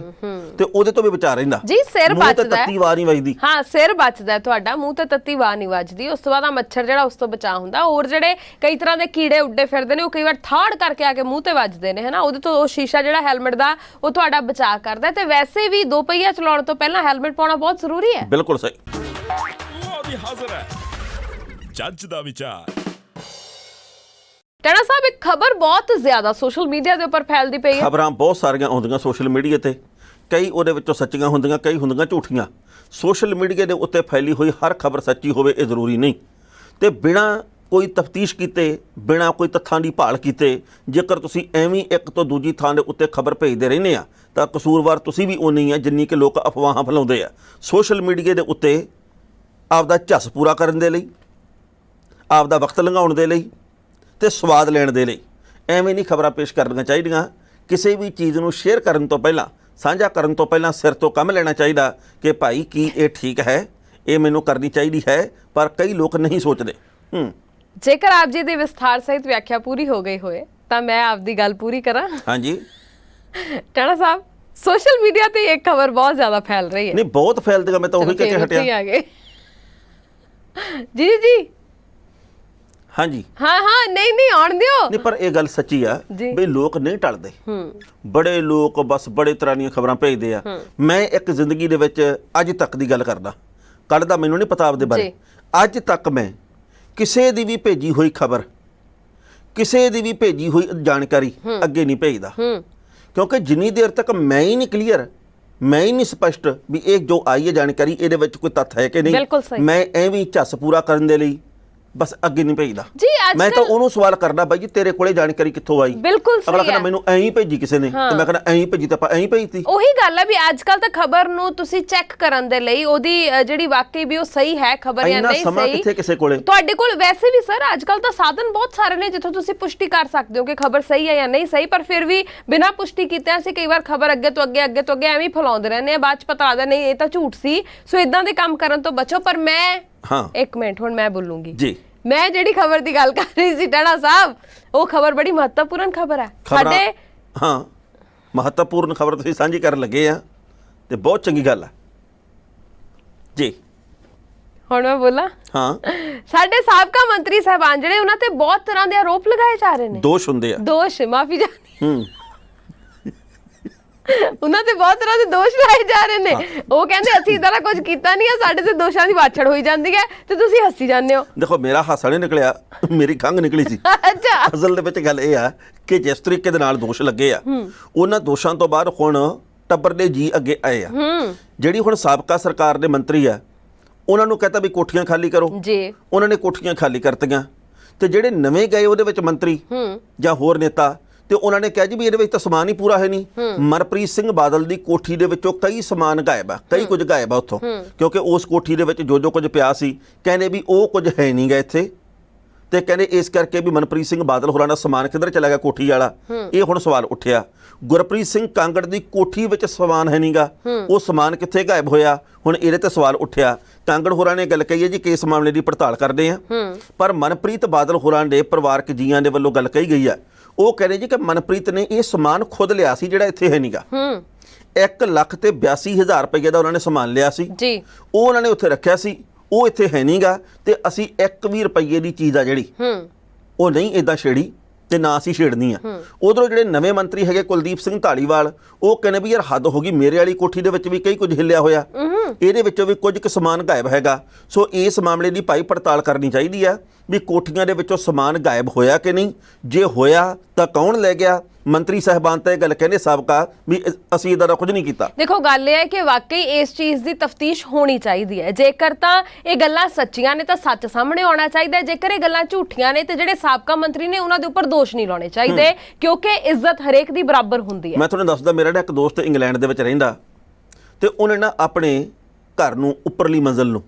ਤੇ ਉਹਦੇ ਤੋਂ ਵੀ ਬਚਾ ਰਹਿੰਦਾ। ਜੀ ਸਿਰ ਬਚਦਾ, ਤੱਤੀ ਵਾਹ ਨਹੀਂ ਵੱਜਦੀ। ਹਾਂ ਸਿਰ ਬਚਦਾ ਤੁਹਾਡਾ, ਮੂੰਹ ਤੇ ਤੱਤੀ ਵਾਹ ਨਹੀਂ ਵੱਜਦੀ। ਉਸ ਤੋਂ ਬਾਅਦ ਆ ਮੱਛਰ ਜਿਹੜਾ ਉਸ ਤੋਂ ਬਚਾ ਹੁੰਦਾ। ਹੋਰ ਜਿਹੜੇ ਕਈ ਤਰ੍ਹਾਂ ਦੇ ਕੀੜੇ ਉੱਡੇ ਫਿਰਦੇ ਨੇ ਉਹ ਕਈ ਵਾਰ ਥਾੜ ਕਰਕੇ ਆ ਕੇ ਮੂੰਹ ਤੇ ਵੱਜਦੇ ਨੇ, ਹਨਾ, ਉਹਦੇ ਤੋਂ ਉਹ ਸ਼ੀਸ਼ਾ ਜਿਹੜਾ ਹੈਲਮਟ ਦਾ ਉਹ ਤੁਹਾਡਾ ਬਚਾ ਕਰਦਾ। ਤੇ ਵੈਸੇ ਵੀ ਦੋ ਪਹੀਆ ਚਲਾਉਣ ਤੋਂ ਪਹਿਲਾਂ ਹੈਲਮਟ ਪਾਉਣਾ ਬਹੁਤ ਜ਼ਰੂਰੀ ਹੈ। ਬਿਲਕੁਲ ਸਹੀ। ਉਹ ਵੀ ਹਾਜ਼ਰ ਹੈ ਜੱਜ ਦਾ ਵਿਚਾਰ। ਟਣਾ ਸਾਹਿਬ, ਇੱਕ ਖਬਰ ਬਹੁਤ ਜ਼ਿਆਦਾ ਸੋਸ਼ਲ ਮੀਡੀਆ ਦੇ ਉੱਪਰ ਫੈਲਦੀ ਪਈ ਹੈ। ਖਬਰਾਂ ਬਹੁਤ ਸਾਰੀਆਂ ਆਉਂਦੀਆਂ ਸੋਸ਼ਲ ਮੀਡੀਆ ਤੇ, ਕਈ ਉਹਦੇ ਵਿੱਚੋਂ ਸੱਚੀਆਂ ਹੁੰਦੀਆਂ, ਕਈ ਹੁੰਦੀਆਂ ਝੂਠੀਆਂ। ਸੋਸ਼ਲ ਮੀਡੀਆ ਦੇ ਉੱਤੇ ਫੈਲੀ ਹੋਈ ਹਰ ਖਬਰ ਸੱਚੀ ਹੋਵੇ ਇਹ ਜ਼ਰੂਰੀ ਨਹੀਂ, ਤੇ ਬਿਨਾਂ ਕੋਈ ਤਫਤੀਸ਼ ਕੀਤੇ, ਬਿਨਾਂ ਕੋਈ ਤੱਥਾਂ ਦੀ ਭਾਲ ਕੀਤੇ ਜੇਕਰ ਤੁਸੀਂ ਐਵੇਂ ਇੱਕ ਤੋਂ ਦੂਜੀ ਥਾਂ ਦੇ ਉੱਤੇ ਖਬਰ ਭੇਜਦੇ ਰਹਿੰਦੇ ਆ ਤਾਂ ਕਸੂਰਵਾਰ ਤੁਸੀਂ ਵੀ ਉਨੀ ਆ ਜਿੰਨੀ ਕਿ ਲੋਕ ਅਫਵਾਹਾਂ ਫੈਲਾਉਂਦੇ ਆ। ਸੋਸ਼ਲ ਮੀਡੀਆ ਦੇ ਉੱਤੇ ਆਪਦਾ ਝੱਸ ਪੂਰਾ ਕਰਨ ਦੇ ਲਈ, ਆਪਦਾ ਵਕਤ ਲੰਘਾਉਣ ਦੇ ਲਈ ਤੇ ਸਵਾਦ ਲੈਣ ਦੇ ਲਈ ਐਵੇਂ ਨਹੀਂ ਖਬਰਾਂ ਪੇਸ਼ ਕਰਨੀਆਂ ਚਾਹੀਦੀਆਂ। ਕਿਸੇ ਵੀ ਚੀਜ਼ ਨੂੰ ਸ਼ੇਅਰ ਕਰਨ ਤੋਂ ਪਹਿਲਾਂ, ਸਾਂਝਾ ਕਰਨ ਤੋਂ ਪਹਿਲਾਂ ਸਿਰ ਤੋਂ ਕੰਮ ਲੈਣਾ ਚਾਹੀਦਾ ਕਿ ਭਾਈ ਕੀ ਇਹ ਠੀਕ ਹੈ, ਇਹ ਮੈਨੂੰ ਕਰਨੀ ਚਾਹੀਦੀ ਹੈ, ਪਰ ਕਈ ਲੋਕ ਨਹੀਂ ਸੋਚਦੇ। ਜੇਕਰ ਆਪ ਜੀ ਦੀ ਵਿਸਥਾਰ ਸਹਿਤ ਵਿਆਖਿਆ ਪੂਰੀ ਹੋ ਗਈ ਹੋਏ ਤਾਂ ਮੈਂ ਆਪਦੀ ਗੱਲ ਪੂਰੀ ਕਰਾਂ। ਹਾਂਜੀ ਟਣਾ ਸਾਹਿਬ, ਸੋਸ਼ਲ ਮੀਡੀਆ ਤੇ ਇੱਕ ਖਬਰ ਬਹੁਤ ਜ਼ਿਆਦਾ ਫੈਲ ਰਹੀ ਹੈ। ਨਹੀਂ, ਬਹੁਤ ਫੈਲਦੀਆਂ, ਮੈਂ ਤਾਂ ਉਹੀ ਕਹਿ ਕੇ ਹਟਿਆ। ਜੀ ਜੀ ਹਾਂਜੀ, ਹਾਂ ਹਾਂ, ਨਹੀਂ ਆਉਣ ਦਿਓ। ਨਹੀਂ, ਪਰ ਇਹ ਗੱਲ ਸੱਚੀ ਆ ਵੀ ਲੋਕ ਨਹੀਂ ਟਲਦੇ। ਬੜੇ ਲੋਕ ਬਸ ਬੜੇ ਤਰ੍ਹਾਂ ਦੀਆਂ ਖਬਰਾਂ ਭੇਜਦੇ ਆ। ਮੈਂ ਇੱਕ ਜ਼ਿੰਦਗੀ ਦੇ ਵਿੱਚ ਅੱਜ ਤੱਕ ਦੀ ਗੱਲ ਕਰਦਾ, ਕੱਲ੍ਹ ਦਾ ਮੈਨੂੰ ਨਹੀਂ ਪਤਾ ਆਪਦੇ ਬਾਰੇ। ਅੱਜ ਤੱਕ ਮੈਂ ਕਿਸੇ ਦੀ ਵੀ ਭੇਜੀ ਹੋਈ ਖਬਰ, ਕਿਸੇ ਦੀ ਵੀ ਭੇਜੀ ਹੋਈ ਜਾਣਕਾਰੀ ਅੱਗੇ ਨਹੀਂ ਭੇਜਦਾ, ਕਿਉਂਕਿ ਜਿੰਨੀ ਦੇਰ ਤੱਕ ਮੈਂ ਹੀ ਨਹੀਂ ਕਲੀਅਰ, ਮੈਂ ਹੀ ਨਹੀਂ ਸਪਸ਼ਟ ਵੀ ਇਹ ਜੋ ਆਈ ਹੈ ਜਾਣਕਾਰੀ ਇਹਦੇ ਵਿੱਚ ਕੋਈ ਤੱਥ ਹੈ ਕਿ ਨਹੀਂ, ਮੈਂ ਐਵੇਂ ਝੱਸ ਪੂਰਾ ਕਰਨ ਦੇ ਲਈ ਬਸ ਅੱਗੇ ਨਹੀਂ ਭੇਜਦਾ। ਮੈਂ ਤਾਂ ਉਹਨੂੰ ਸਵਾਲ ਕਰਦਾ, ਬਾਈ ਜੀ ਤੇਰੇ ਕੋਲੇ ਜਾਣਕਾਰੀ ਕਿੱਥੋਂ ਆਈ? ਬਿਲਕੁਲ ਸਹੀ। ਅਗਲਾ ਕਹਿੰਦਾ ਮੈਨੂੰ ਐਂ ਹੀ ਭੇਜੀ ਕਿਸੇ ਨੇ, ਤੇ ਮੈਂ ਕਹਿੰਦਾ ਐਂ ਹੀ ਭੇਜੀ ਤਾਂ ਆਪਾਂ ਐਂ ਹੀ ਭੇਜਤੀ। ਉਹੀ ਗੱਲ ਹੈ ਵੀ ਅੱਜ ਕੱਲ ਤਾਂ ਖਬਰ ਨੂੰ ਤੁਸੀਂ ਚੈੱਕ ਕਰਨ ਦੇ ਲਈ ਉਹਦੀ ਜਿਹੜੀ ਵਾਕਈ ਵੀ ਉਹ ਸਹੀ ਹੈ ਖਬਰ ਜਾਂ ਨਹੀਂ ਸਮਾਂ ਸਹੀ, ਕਿੱਥੇ ਕਿਸੇ ਕੋਲੇ? ਤੁਹਾਡੇ ਕੋਲ ਵੈਸੇ ਵੀ ਸਰ ਅੱਜ ਕੱਲ ਤਾਂ ਸਾਧਨ ਬਹੁਤ ਸਾਰੇ ਨੇ ਜਿੱਥੋਂ ਤੁਸੀਂ ਪੁਸ਼ਟੀ ਕਰ ਸਕਦੇ ਹੋ ਕਿ ਖਬਰ ਸਹੀ ਹੈ ਜਾਂ ਨਹੀਂ ਸਹੀ, ਪਰ ਫਿਰ ਵੀ ਬਿਨਾਂ ਪੁਸ਼ਟੀ ਕੀਤੇ ਅਸੀਂ ਕਈ ਵਾਰ ਖਬਰ ਅੱਗੇ ਤੋਂ ਅੱਗੇ ਐਵੇਂ ਹੀ ਫੈਲਾਉਂਦੇ ਰਹਿੰਦੇ ਆ, ਬਾਅਦ ਚ ਪਤਾ ਲੱਗਦਾ ਨਹੀਂ ਇਹ ਤਾਂ ਝੂਠ ਸੀ। ਸੋ ਇਦਾਂ ਦੇ ਕੰਮ ਕਰਨ ਤੋਂ ਬਚੋ। ਪਰ ਮੈਂ ਇੱਕ ਮਿੰਟ, ਹੁਣ ਮੈਂ ਬੋਲੂੰਗੀ ਜੀ। ਮੈਂ ਜਿਹੜੀ ਖਬਰ ਦੀ ਗੱਲ ਕਰ ਰਹੀ ਸੀ ਟਣਾ ਸਾਹਿਬ, ਉਹ ਖਬਰ ਬੜੀ ਮਹੱਤਵਪੂਰਨ ਖਬਰ ਹੈ ਸਾਡੇ। ਹਾਂ, ਮਹੱਤਵਪੂਰਨ ਖਬਰ ਤੁਸੀਂ ਸਾਂਝੀ ਕਰਨ ਲੱਗੇ ਆ ਤੇ ਬਹੁਤ ਚੰਗੀ ਗੱਲ ਹੈ ਜੀ। ਹੁਣ ਮੈਂ ਬੋਲਾਂ? ਹਾਂ, ਸਾਡੇ ਸਾਬਕਾ ਮੰਤਰੀ ਸਾਹਿਬਾਨ ਜਿਹੜੇ ਉਹਨਾਂ ਤੇ ਬਹੁਤ ਤਰ੍ਹਾਂ ਦੇ ਆਰੋਪ ਲਗਾਏ ਜਾ ਰਹੇ ਨੇ। ਦੋਸ਼ ਹੁੰਦੇ ਆ, ਦੋਸ਼, ਮਾਫੀ ਚਾਹੁੰਦੀ, ਉਹਨਾਂ ਤੇ ਬਹੁਤ ਤਰ੍ਹਾਂ ਦੇ ਦੋਸ਼ ਲਾਏ ਜਾ ਰਹੇ ਨੇ। ਉਹ ਕਹਿੰਦੇ ਅਸੀਂ ਇਦਾਂ ਦਾ ਕੁਝ ਕੀਤਾ ਨਹੀਂ ਹੈ, ਸਾਡੇ ਤੇ ਦੋਸ਼ਾਂ ਦੀ ਵਾਛੜ ਹੋਈ ਜਾਂਦੀ ਹੈ ਤੇ ਤੁਸੀਂ ਹੱਸੀ ਜਾਂਦੇ ਹੋ। ਦੇਖੋ, ਮੇਰਾ ਹਾਸਾ ਨਹੀਂ ਨਿਕਲਿਆ, ਮੇਰੀ ਖੰਘ ਨਿਕਲੀ ਸੀ। ਅੱਛਾ, ਅਸਲ ਦੇ ਵਿੱਚ ਗੱਲ ਇਹ ਆ ਕਿ ਜਿਸ ਤਰੀਕੇ ਦੇ ਨਾਲ ਦੋਸ਼ ਲੱਗੇ ਆ, ਉਹਨਾਂ ਦੋਸ਼ਾਂ ਤੋਂ ਬਾਅਦ ਹੁਣ ਟੱਬਰ ਦੇ ਜੀ ਅੱਗੇ ਆਏ ਆ। ਜਿਹੜੀ ਹੁਣ ਸਾਬਕਾ ਸਰਕਾਰ ਦੇ ਮੰਤਰੀ ਆ, ਉਹਨਾਂ ਨੂੰ ਕਹਤਾ ਵੀ ਕੋਠੀਆਂ ਖਾਲੀ ਕਰੋ ਜੀ, ਉਹਨਾਂ ਨੇ ਕੋਠੀਆਂ ਖਾਲੀ ਕਰਤੀਆਂ। ਤੇ ਜਿਹੜੇ ਨਵੇਂ ਗਏ ਉਹਦੇ ਵਿੱਚ ਮੰਤਰੀ ਜਾਂ ਹੋਰ ਨੇਤਾ, ਤੇ ਉਹਨਾਂ ਨੇ ਕਿਹਾ ਜੀ ਵੀ ਇਹਦੇ ਵਿੱਚ ਤਾਂ ਸਮਾਨ ਹੀ ਪੂਰਾ ਹੈ ਨਹੀਂ। ਮਨਪ੍ਰੀਤ ਸਿੰਘ ਬਾਦਲ ਦੀ ਕੋਠੀ ਦੇ ਵਿੱਚੋਂ ਕਈ ਸਮਾਨ ਗਾਇਬ ਆ, ਕਈ ਕੁਝ ਗਾਇਬ ਆ ਉੱਥੋਂ, ਕਿਉਂਕਿ ਉਸ ਕੋਠੀ ਦੇ ਵਿੱਚ ਜੋ ਕੁਝ ਪਿਆ ਸੀ ਕਹਿੰਦੇ ਵੀ ਉਹ ਕੁਝ ਹੈ ਨਹੀਂ ਗਾ ਇੱਥੇ, ਤੇ ਕਹਿੰਦੇ ਇਸ ਕਰਕੇ ਵੀ ਮਨਪ੍ਰੀਤ ਸਿੰਘ ਬਾਦਲ ਹੋਰਾਂ ਦਾ ਸਮਾਨ ਕਿੱਧਰ ਚਲਾ ਗਿਆ ਕੋਠੀ ਵਾਲਾ। ਇਹ ਹੁਣ ਸਵਾਲ ਉੱਠਿਆ। ਗੁਰਪ੍ਰੀਤ ਸਿੰਘ ਕਾਂਗੜ ਦੀ ਕੋਠੀ ਵਿੱਚ ਸਮਾਨ ਹੈ ਨਹੀਂਗਾ, ਉਹ ਸਮਾਨ ਕਿੱਥੇ ਗਾਇਬ ਹੋਇਆ? ਹੁਣ ਇਹਦੇ ਤੇ ਸਵਾਲ ਉੱਠਿਆ। ਕਾਂਗੜ ਹੋਰਾਂ ਨੇ ਗੱਲ ਕਹੀ ਹੈ ਜੀ ਕਿ ਇਸ ਮਾਮਲੇ ਦੀ ਪੜਤਾਲ ਕਰਦੇ ਆ, ਪਰ ਮਨਪ੍ਰੀਤ ਬਾਦਲ ਹੋਰਾਂ ਦੇ ਪਰਿਵਾਰਕ ਜੀਆਂ ਦੇ ਵੱਲੋਂ ਗੱਲ ਕਹੀ ਗਈ ਆ। ਉਹ ਕਹਿੰਦੇ ਜੀ ਕਿ ਮਨਪ੍ਰੀਤ ਨੇ ਇਹ ਸਮਾਨ ਖੁਦ ਲਿਆ ਸੀ ਜਿਹੜਾ ਇੱਥੇ ਹੈ ਨਹੀਂਗਾ। 1,82,000 ਰੁਪਏ ਦਾ ਉਹਨਾਂ ਨੇ ਸਮਾਨ ਲਿਆ ਸੀ ਜੀ, ਉਹ ਉਹਨਾਂ ਨੇ ਉੱਥੇ ਰੱਖਿਆ ਸੀ, ਉਹ ਇੱਥੇ ਹੈ ਨਹੀਂਗਾ। ਤੇ ਅਸੀਂ 1 ਰੁਪਏ ਦੀ ਚੀਜ਼ ਆ ਜਿਹੜੀ ਉਹ ਨਹੀਂ ਇਦਾਂ ਛੇੜੀ ਤੇ ਨਾ ਅਸੀਂ ਛੇੜਨੀ ਆ। ਉਧਰੋਂ ਜਿਹੜੇ ਨਵੇਂ ਮੰਤਰੀ ਹੈਗੇ ਕੁਲਦੀਪ ਸਿੰਘ ਢਾਲੀਵਾਲ, ਉਹ ਕਹਿੰਦੇ ਵੀ ਯਾਰ ਹੱਦ ਹੋ ਗਈ, ਮੇਰੇ ਵਾਲੀ ਕੋਠੀ ਦੇ ਵਿੱਚ ਵੀ ਕਈ ਕੁਝ ਹਿੱਲਿਆ ਹੋਇਆ, ਇਹਦੇ ਵਿੱਚੋਂ ਵੀ ਕੁਝ ਕੁ ਸਮਾਨ ਗਾਇਬ ਹੈਗਾ। ਸੋ ਇਸ ਮਾਮਲੇ ਦੀ ਭਾਈ ਪੜਤਾਲ ਕਰਨੀ ਚਾਹੀਦੀ ਆ ਵੀ ਕੋਠੀਆਂ ਦੇ ਵਿੱਚੋਂ ਸਮਾਨ ਗਾਇਬ ਹੋਇਆ ਕਿ ਨਹੀਂ, ਜੇ ਹੋਇਆ ਤਾਂ ਕੌਣ ਲੈ ਗਿਆ। ਮੰਤਰੀ ਸਾਹਿਬਾਨ ਤਾਂ ਇਹ ਗੱਲ ਕਹਿੰਦੇ ਸਾਬਕਾ ਵੀ ਅਸੀਂ ਇਹਦਾ ਕੁਝ ਨਹੀਂ ਕੀਤਾ। ਦੇਖੋ, ਗੱਲ ਇਹ ਹੈ ਕਿ ਵਾਕਈ ਇਸ ਚੀਜ਼ ਦੀ ਤਫਤੀਸ਼ ਹੋਣੀ ਚਾਹੀਦੀ ਹੈ। ਜੇਕਰ ਤਾਂ ਇਹ ਗੱਲਾਂ ਸੱਚੀਆਂ ਨੇ ਤਾਂ ਸੱਚ ਸਾਹਮਣੇ ਆਉਣਾ ਚਾਹੀਦਾ। ਜੇਕਰ ਇਹ ਗੱਲਾਂ ਝੂਠੀਆਂ ਨੇ ਤੇ ਜਿਹੜੇ ਸਾਬਕਾ ਮੰਤਰੀ ਨੇ ਉਹਨਾਂ ਦੇ ਉੱਪਰ ਦੋਸ਼ ਨਹੀਂ ਲਾਉਣੇ ਚਾਹੀਦੇ, ਕਿਉਂਕਿ ਇੱਜ਼ਤ ਹਰੇਕ ਦੀ ਬਰਾਬਰ ਹੁੰਦੀ ਹੈ। ਮੈਂ ਤੁਹਾਨੂੰ ਦੱਸਦਾ, ਮੇਰਾ ਨਾ ਇੱਕ ਦੋਸਤ ਇੰਗਲੈਂਡ ਦੇ ਵਿੱਚ ਰਹਿੰਦਾ, ਤੇ ਉਹਨੇ ਨਾ ਆਪਣੇ ਘਰ ਨੂੰ ਉੱਪਰਲੀ ਮੰਜ਼ਲ ਨੂੰ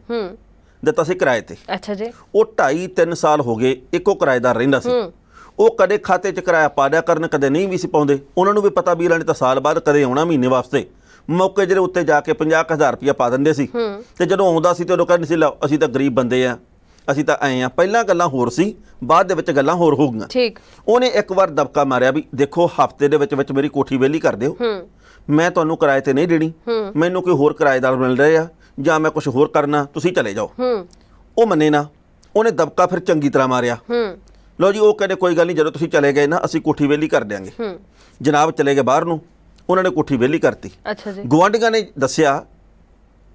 ਦਿੱਤਾ ਸੀ ਕਿਰਾਏ ਤੇ। ਅੱਛਾ ਜੀ। ਉਹ 2.5-3 ਸਾਲ ਹੋ ਗਏ ਇੱਕੋ ਕਿਰਾਏਦਾਰ ਰਹਿੰਦਾ ਸੀ। ਉਹ ਕਦੇ ਖਾਤੇ 'ਚ ਕਿਰਾਇਆ ਪਾ ਦਿਆ ਕਰਨ, ਕਦੇ ਨਹੀਂ ਵੀ ਸੀ ਪਾਉਂਦੇ। ਉਹਨਾਂ ਨੂੰ ਵੀ ਪਤਾ ਵੀ ਇਹਨਾਂ ਨੇ ਤਾਂ ਸਾਲ ਬਾਅਦ ਕਦੇ ਆਉਣਾ ਮਹੀਨੇ ਵਾਸਤੇ, ਮੌਕੇ ਜਿਹੜੇ ਉੱਤੇ ਜਾ ਕੇ 50,000 ਰੁਪਇਆ ਪਾ ਦਿੰਦੇ ਸੀ। ਤੇ ਜਦੋਂ ਆਉਂਦਾ ਸੀ ਤੇ ਉਦੋਂ ਕਹਿੰਦੇ ਸੀ ਲਓ ਅਸੀਂ ਤਾਂ ਗਰੀਬ ਬੰਦੇ ਆ, ਅਸੀਂ ਤਾਂ ਆਏ ਆ। ਪਹਿਲਾਂ ਗੱਲਾਂ ਹੋਰ ਸੀ, ਬਾਅਦ ਦੇ ਵਿੱਚ ਗੱਲਾਂ ਹੋਰ ਹੋ ਗਈਆਂ। ਠੀਕ। ਉਹਨੇ ਇੱਕ ਵਾਰ ਦਬਕਾ ਮਾਰਿਆ ਵੀ ਦੇਖੋ ਹਫ਼ਤੇ ਦੇ ਵਿੱਚ ਮੇਰੀ ਕੋਠੀ ਵਿਹਲੀ ਕਰ ਦਿਓ, ਮੈਂ ਤੁਹਾਨੂੰ ਕਿਰਾਏ ਤੇ ਨਹੀਂ ਦੇਣੀ, ਮੈਨੂੰ ਕੋਈ ਹੋਰ ਕਿਰਾਏਦਾਰ ਮਿਲ ਰਹੇ ਆ ਜਾਂ ਮੈਂ ਕੁਝ ਹੋਰ ਕਰਨਾ, ਤੁਸੀਂ ਚਲੇ ਜਾਓ। ਉਹ ਮੰਨੇ ਨਾ, ਉਹਨੇ ਦਬਕਾ ਫਿਰ ਚੰਗੀ ਤਰ੍ਹਾਂ ਮਾਰਿਆ। ਲਓ ਜੀ, ਉਹ ਕਹਿੰਦੇ ਕੋਈ ਗੱਲ ਨਹੀਂ, ਜਦੋਂ ਤੁਸੀਂ ਚਲੇ ਗਏ ਨਾ ਅਸੀਂ ਕੋਠੀ ਵਿਹਲੀ ਕਰ ਦਿਆਂਗੇ। ਜਨਾਬ ਚਲੇ ਗਏ ਬਾਹਰ ਨੂੰ, ਉਹਨਾਂ ਨੇ ਕੋਠੀ ਵਿਹਲੀ ਕਰਤੀ। ਅੱਛਾ ਜੀ। ਗੁਆਂਢੀਆਂ ਨੇ ਦੱਸਿਆ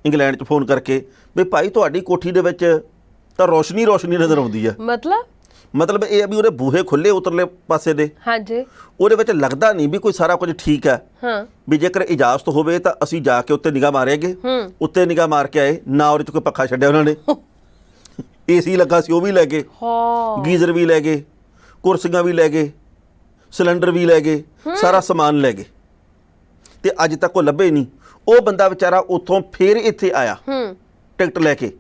ਇੰਗਲੈਂਡ 'ਚ ਫੋਨ ਕਰਕੇ ਵੀ ਭਾਈ ਤੁਹਾਡੀ ਕੋਠੀ ਦੇ ਵਿੱਚ ਤਾਂ ਰੋਸ਼ਨੀ ਨਜ਼ਰ ਆਉਂਦੀ ਆ। ਮਤਲਬ ਮਤਲਬ ਇਹ ਆ ਵੀ ਉਹਦੇ ਬੂਹੇ ਖੁੱਲੇ ਉਤਰਲੇ ਪਾਸੇ ਦੇ, ਹਾਂਜੀ, ਉਹਦੇ ਵਿੱਚ ਲੱਗਦਾ ਨਹੀਂ ਵੀ ਕੋਈ ਸਾਰਾ ਕੁਝ ਠੀਕ ਹੈ। ਹਾਂ, ਵੀ ਜੇਕਰ ਇਜਾਜ਼ਤ ਹੋਵੇ ਤਾਂ ਅਸੀਂ ਜਾ ਕੇ ਉੱਤੇ ਨਿਗਾਹ ਮਾਰੇਗੇ, ਉੱਤੇ ਨਿਗਾਹ ਮਾਰ ਕੇ ਆਏ ਨਾ, ਉਹਦੇ 'ਚ ਕੋਈ ਪੱਖਾ ਛੱਡਿਆ ਉਹਨਾਂ ਨੇ, ਏਸੀ ਲੱਗਾ ਸੀ ਉਹ ਵੀ ਲੈ ਗਏ, ਹਾਂ, ਗੀਜ਼ਰ ਵੀ ਲੈ ਗਏ, ਕੁਰਸੀਆਂ ਵੀ ਲੈ ਗਏ, ਸਿਲੰਡਰ ਵੀ ਲੈ ਗਏ, ਸਾਰਾ ਸਮਾਨ ਲੈ ਗਏ, ਤੇ ਅੱਜ ਤੱਕ ਉਹ ਲੱਭੇ ਨਹੀਂ। ਉਹ ਬੰਦਾ ਵਿਚਾਰਾ ਉੱਥੋਂ ਫੇਰ ਇੱਥੇ ਆਇਆ ਟਿਕਟ ਲੈ ਕੇ,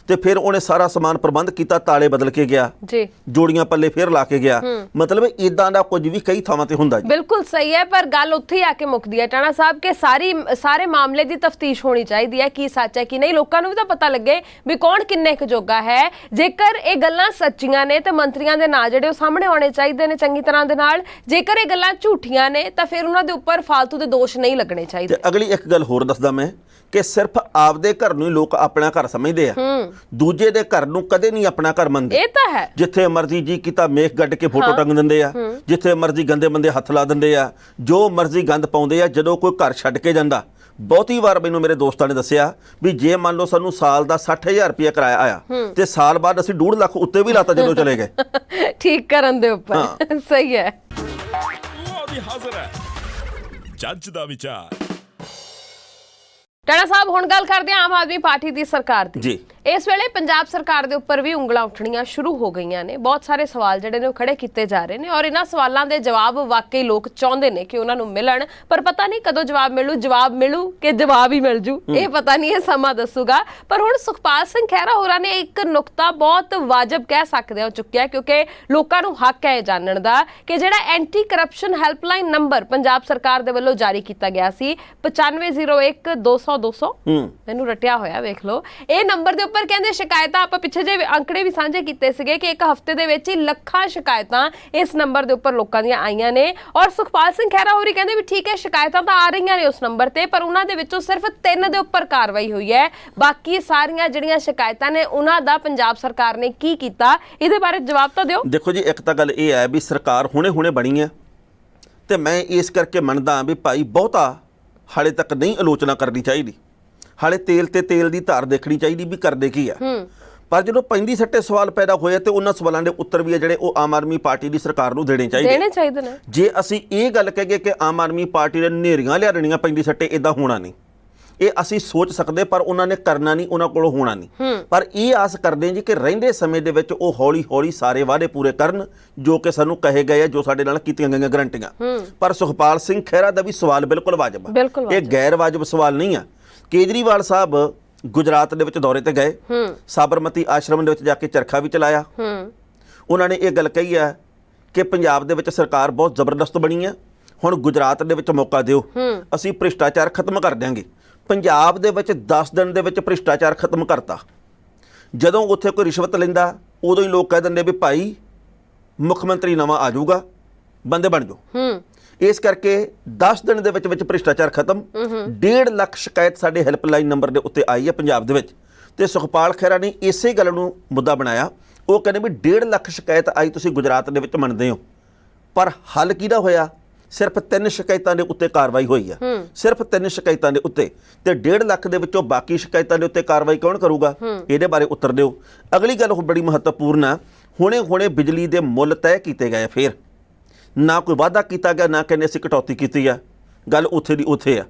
ਤੇ ਫਿਰ ਉਹਨੇ ਸਾਰਾ ਸਮਾਨ ਪ੍ਰਬੰਧ ਕੀਤਾ, ਤਾਲੇ ਬਦਲ ਕੇ ਗਿਆ ਜੀ, ਜੋੜੀਆਂ ਪੱਲੇ ਫੇਰ ਲਾ ਕੇ ਗਿਆ। ਮਤਲਬ ਇਦਾਂ ਦਾ ਕੁਝ ਵੀ ਕਈ ਥਾਵਾਂ ਤੇ ਹੁੰਦਾ ਜੀ। ਬਿਲਕੁਲ ਸਹੀ ਹੈ, ਪਰ ਗੱਲ ਉੱਥੇ ਹੀ ਆ ਕੇ ਮੁੱਕਦੀ ਹੈ ਟਾਣਾ ਸਾਹਿਬ ਕਿ ਸਾਰੇ ਮਾਮਲੇ ਦੀ ਤਫਤੀਸ਼ ਹੋਣੀ ਚਾਹੀਦੀ ਹੈ, ਕੀ ਸੱਚ ਹੈ ਕੀ ਨਹੀਂ, ਲੋਕਾਂ ਨੂੰ ਵੀ ਤਾਂ ਪਤਾ ਲੱਗੇ ਵੀ ਕੌਣ ਕਿੰਨੇ ਕੁ ਜੋਗਾ ਹੈ। ਜੇਕਰ ਇਹ ਗੱਲਾਂ ਸੱਚੀਆਂ ਨੇ ਤਾਂ ਮੰਤਰੀਆਂ ਦੇ ਨਾਂ ਜਿਹੜੇ ਉਹ ਸਾਹਮਣੇ ਆਉਣੇ ਚਾਹੀਦੇ ਨੇ ਚੰਗੀ ਤਰ੍ਹਾਂ ਦੇ ਨਾਲ। ਜੇਕਰ ਇਹ ਗੱਲਾਂ ਝੂਠੀਆਂ ਨੇ ਤਾਂ ਫਿਰ ਉਹਨਾਂ ਦੇ ਉੱਪਰ ਫਾਲਤੂ ਦੇ ਦੋਸ਼ ਨਹੀਂ ਲੱਗਣੇ ਚਾਹੀਦੇ। ਤੇ ਅਗਲੀ ਇੱਕ ਗੱਲ ਹੋਰ ਦੱਸਦਾ ਮੈਂ ਕਿ ਸਿਰਫ ਆਪਦੇ ਘਰ ਨੂੰ ਹੀ ਲੋਕ ਆਪਣਾ ਘਰ ਸਮਝਦੇ ਆ, ਦੂਜੇ ਦੇ ਘਰ ਨੂੰ ਕਦੇ ਨਹੀਂ ਆਪਣਾ ਘਰ ਮੰਨਦੇ। ਇਹ ਤਾਂ ਹੈ, ਜਿੱਥੇ ਮਰਜ਼ੀ ਜੀ ਕੀਤਾ ਮੇਖ ਗੱਡ ਕੇ ਫੋਟੋ ਟੰਗ ਦਿੰਦੇ ਆ, ਜਿੱਥੇ ਮਰਜ਼ੀ ਗੰਦੇ ਬੰਦੇ ਹੱਥ ਲਾ ਦਿੰਦੇ ਆ, ਜੋ ਮਰਜ਼ੀ ਗੰਦ ਪਾਉਂਦੇ ਆ। ਜਦੋਂ ਕੋਈ ਘਰ ਛੱਡ ਕੇ ਜਾਂਦਾ, ਬਹੁਤੀ ਵਾਰ ਮੈਨੂੰ ਮੇਰੇ ਦੋਸਤਾਂ ਨੇ ਦੱਸਿਆ ਵੀ ਜੇ ਮੰਨ ਲਓ ਸਾਨੂੰ ਸਾਲ ਦਾ 60,000 ਰੁਪਇਆ ਕਿਰਾਇਆ ਆਇਆ ਤੇ ਸਾਲ ਬਾਅਦ ਅਸੀਂ 2.5 ਲੱਖ ਉੱਤੇ ਵੀ ਲਾਤਾ ਜਦੋਂ ਚਲੇ ਗਏ ਠੀਕ ਕਰਨ ਦੇ ਉੱਪਰ। ਸਹੀ ਹੈ, ਉਹ ਵੀ ਹਾਜ਼ਰ ਹੈ ਜੱਜ ਦਾ ਵਿਚਾਰ। ਟਾਣਾ ਸਾਹਿਬ ਹੁਣ ਗੱਲ ਕਰਦੇ ਹਾਂ ਆਮ ਆਦਮੀ ਪਾਰਟੀ ਦੀ ਸਰਕਾਰ ਦੀ। ਜੀ, ਇਸ ਵੇਲੇ ਪੰਜਾਬ ਸਰਕਾਰ ਦੇ ਉੱਪਰ ਵੀ ਉਂਗਲਾਂ ਉੱਠਣੀਆਂ ਸ਼ੁਰੂ ਹੋ ਗਈਆਂ ਨੇ। ਬਹੁਤ ਸਾਰੇ ਸਵਾਲ ਜਿਹੜੇ ਨੇ ਉਹ ਖੜੇ ਕੀਤੇ ਜਾ ਰਹੇ ਨੇ ਔਰ ਇਹਨਾਂ ਸਵਾਲਾਂ ਦੇ ਜਵਾਬ ਵਾਕਈ ਲੋਕ ਚਾਹੁੰਦੇ ਨੇ ਕਿ ਉਹਨਾਂ ਨੂੰ ਮਿਲਣ, ਪਰ ਪਤਾ ਨਹੀਂ ਕਦੋਂ ਜਵਾਬ ਮਿਲੂ ਕਿ ਜਵਾਬ ਹੀ ਮਿਲ ਜੂ, ਇਹ ਪਤਾ ਨਹੀਂ, ਇਹ ਸਮਾਂ ਦੱਸੂਗਾ। ਪਰ ਹੁਣ ਸੁਖਪਾਲ ਸਿੰਘ ਖਹਿਰਾ ਹੋਰਾਂ ਨੇ ਇੱਕ ਨੁਕਤਾ ਬਹੁਤ ਵਾਜਬ ਕਹਿ ਸਕਦੇ ਹੋ ਚੁੱਕਿਆ, ਕਿਉਂਕਿ ਲੋਕਾਂ ਨੂੰ ਹੱਕ ਹੈ ਇਹ ਜਾਣਨ ਦਾ ਕਿ ਜਿਹੜਾ anti corruption helpline number Punjab ਸਰਕਾਰ ਦੇ ਵੱਲੋਂ ਜਾਰੀ ਕੀਤਾ ਗਿਆ ਸੀ 9501 200 200, ਮੈਨੂੰ ਰਟਿਆ ਹੋਇਆ ਵੇਖ ਲਓ, ਇਹ ਨੰਬਰ ਦੇ ਉੱਪਰ ਕਹਿੰਦੇ ਸ਼ਿਕਾਇਤਾਂ, ਆਪਾਂ ਪਿੱਛੇ ਜੇ ਅੰਕੜੇ ਵੀ ਸਾਂਝੇ ਕੀਤੇ ਸੀਗੇ ਕਿ ਇੱਕ ਹਫ਼ਤੇ ਦੇ ਵਿੱਚ ਹੀ ਲੱਖਾਂ ਸ਼ਿਕਾਇਤਾਂ ਇਸ ਨੰਬਰ ਦੇ ਉੱਪਰ ਲੋਕਾਂ ਦੀਆਂ ਆਈਆਂ ਨੇ। ਔਰ ਸੁਖਪਾਲ ਸਿੰਘ ਖਹਿਰਾ ਹੋਰੀ ਕਹਿੰਦੇ ਵੀ ਠੀਕ ਹੈ ਸ਼ਿਕਾਇਤਾਂ ਤਾਂ ਆ ਰਹੀਆਂ ਨੇ ਉਸ ਨੰਬਰ ਤੇ, ਪਰ ਉਹਨਾਂ ਦੇ ਵਿੱਚੋਂ ਸਿਰਫ 3 ਦੇ ਉੱਪਰ ਕਾਰਵਾਈ ਹੋਈ ਹੈ। ਬਾਕੀ ਸਾਰੀਆਂ ਜਿਹੜੀਆਂ ਸ਼ਿਕਾਇਤਾਂ ਨੇ ਉਹਨਾਂ ਦਾ ਪੰਜਾਬ ਸਰਕਾਰ ਨੇ ਕੀ ਕੀਤਾ, ਇਹਦੇ ਬਾਰੇ ਜਵਾਬ ਤਾਂ ਦਿਓ। ਦੇਖੋ ਜੀ, ਇੱਕ ਤਾਂ ਗੱਲ ਇਹ ਹੈ ਵੀ ਸਰਕਾਰ ਹੁਣੇ ਬਣੀ ਹੈ ਤੇ ਮੈਂ ਇਸ ਕਰਕੇ ਮੰਨਦਾ ਵੀ ਭਾਈ ਬਹੁਤਾ ਹਾਲੇ ਤੱਕ ਨਹੀਂ ਆਲੋਚਨਾ ਕਰਨੀ ਚਾਹੀਦੀ। ਹਾਲੇ ਤੇਲ ਤੇ ਤੇਲ ਦੀ ਧਾਰ ਦੇਖਣੀ ਚਾਹੀਦੀ ਵੀ ਕਰਦੇ ਕੀ ਆ। ਪਰ ਜਦੋਂ ਪੈਂਦੀ ਸੱਟੇ ਸਵਾਲ ਪੈਦਾ ਹੋਏ ਤੇ ਉਹਨਾਂ ਸਵਾਲਾਂ ਦੇ ਉੱਤਰ ਵੀ ਆ ਜਿਹੜੇ ਉਹ ਆਮ ਆਦਮੀ ਪਾਰਟੀ ਦੀ ਸਰਕਾਰ ਨੂੰ ਦੇਣੇ ਚਾਹੀਦੇ ਨੇ। ਜੇ ਅਸੀਂ ਇਹ ਗੱਲ ਕਹੀਏ ਕਿ ਆਮ ਆਦਮੀ ਪਾਰਟੀ ਨੇ ਨੇਰੀਆਂ ਲਿਆਣੀਆਂ ਪੈਂਦੀ ਸੱਟੇ, ਇਦਾਂ ਹੋਣਾ ਨਹੀਂ। ਇਹ ਅਸੀਂ ਸੋਚ ਸਕਦੇ ਪਰ ਉਹਨਾਂ ਨੇ ਕਰਨਾ ਨਹੀਂ, ਉਹਨਾਂ ਕੋਲੋਂ ਹੋਣਾ ਨਹੀਂ। ਪਰ ਇਹ ਆਸ ਕਰਦੇ ਜੀ ਕਿ ਰਹਿੰਦੇ ਸਮੇਂ ਦੇ ਵਿੱਚ ਉਹ ਹੌਲੀ ਹੌਲੀ ਸਾਰੇ ਵਾਅਦੇ ਪੂਰੇ ਕਰਨ ਜੋ ਕਿ ਸਾਨੂੰ ਕਹੇ ਗਏ ਆ, ਜੋ ਸਾਡੇ ਨਾਲ ਕੀਤੀਆਂ ਗਈਆਂ ਗਰੰਟੀਆਂ। ਪਰ ਸੁਖਪਾਲ ਸਿੰਘ ਖਹਿਰਾ ਦਾ ਵੀ ਸਵਾਲ ਬਿਲਕੁਲ ਵਾਜਬ ਆ, ਇਹ ਗੈਰ ਵਾਜਬ ਸਵਾਲ ਨਹੀਂ ਆ। ਕੇਜਰੀਵਾਲ ਸਾਹਿਬ ਗੁਜਰਾਤ ਦੇ ਵਿੱਚ ਦੌਰੇ ਤੇ ਗਏ, ਸਾਬਰਮਤੀ ਆਸ਼ਰਮ ਦੇ ਵਿੱਚ ਜਾ ਕੇ ਚਰਖਾ ਵੀ ਚਲਾਇਆ। ਉਹਨਾਂ ਨੇ ਇਹ ਗੱਲ ਕਹੀ ਆ ਕਿ ਪੰਜਾਬ ਦੇ ਵਿੱਚ ਸਰਕਾਰ ਬਹੁਤ ਜ਼ਬਰਦਸਤ ਬਣੀ ਆ, ਹੁਣ ਗੁਜਰਾਤ ਦੇ ਵਿੱਚ ਮੌਕਾ ਦਿਓ, ਅਸੀਂ ਭ੍ਰਿਸ਼ਟਾਚਾਰ ਖਤਮ ਕਰ ਦਿਆਂਗੇ। ਪੰਜਾਬ ਦੇ ਵਿੱਚ 10 ਦਿਨ ਦੇ ਵਿੱਚ ਭ੍ਰਿਸ਼ਟਾਚਾਰ ਖਤਮ ਕਰਤਾ। ਜਦੋਂ ਉੱਥੇ ਕੋਈ ਰਿਸ਼ਵਤ ਲੈਂਦਾ ਉਦੋਂ ਹੀ ਲੋਕ ਕਹਿ ਦਿੰਦੇ ਵੀ ਭਾਈ ਮੁੱਖ ਮੰਤਰੀ ਨਵਾਂ ਆ ਜਾਊਗਾ, ਬੰਦੇ ਬਣ ਜਾਓ। ਇਸ ਕਰਕੇ 10 ਦਿਨ ਦੇ ਵਿੱਚ ਭ੍ਰਿਸ਼ਟਾਚਾਰ ਖਤਮ। 1.5 ਲੱਖ ਸ਼ਿਕਾਇਤ ਸਾਡੇ ਹੈਲਪਲਾਈਨ ਨੰਬਰ ਦੇ ਉੱਤੇ ਆਈ ਹੈ ਪੰਜਾਬ ਦੇ ਵਿੱਚ, ਤੇ ਸੁਖਪਾਲ ਖਹਿਰਾ ਨੇ ਇਸੇ ਗੱਲ ਨੂੰ ਮੁੱਦਾ ਬਣਾਇਆ। ਉਹ ਕਹਿੰਦੇ ਵੀ 1.5 ਲੱਖ ਸ਼ਿਕਾਇਤ ਆਈ, ਤੁਸੀਂ ਗੁਜਰਾਤ ਦੇ ਵਿੱਚ ਮੰਨਦੇ ਹੋ, ਪਰ ਹੱਲ ਕਿਹਦਾ ਹੋਇਆ? ਸਿਰਫ 3 ਸ਼ਿਕਾਇਤਾਂ ਦੇ ਉੱਤੇ ਕਾਰਵਾਈ ਹੋਈ ਆ, ਸਿਰਫ 3 ਸ਼ਿਕਾਇਤਾਂ ਦੇ ਉੱਤੇ, ਤੇ 1.5 ਲੱਖ ਦੇ ਵਿੱਚੋਂ ਬਾਕੀ ਸ਼ਿਕਾਇਤਾਂ ਦੇ ਉੱਤੇ ਕਾਰਵਾਈ ਕੌਣ ਕਰੂਗਾ? ਇਹਦੇ ਬਾਰੇ ਉੱਤਰ ਦਿਓ। ਅਗਲੀ ਗੱਲ ਬੜੀ ਮਹੱਤਵਪੂਰਨ ਆ, ਹੁਣੇ ਬਿਜਲੀ ਦੇ ਮੁੱਲ ਤੈਅ ਕੀਤੇ ਗਏ, ਫਿਰ ਨਾ ਕੋਈ ਵਾਅਦਾ ਕੀਤਾ ਗਿਆ, ਨਾ ਕਹਿੰਦੇ ਅਸੀਂ ਕਟੌਤੀ ਕੀਤੀ ਆ, ਗੱਲ ਉੱਥੇ ਦੀ ਉੱਥੇ ਆ।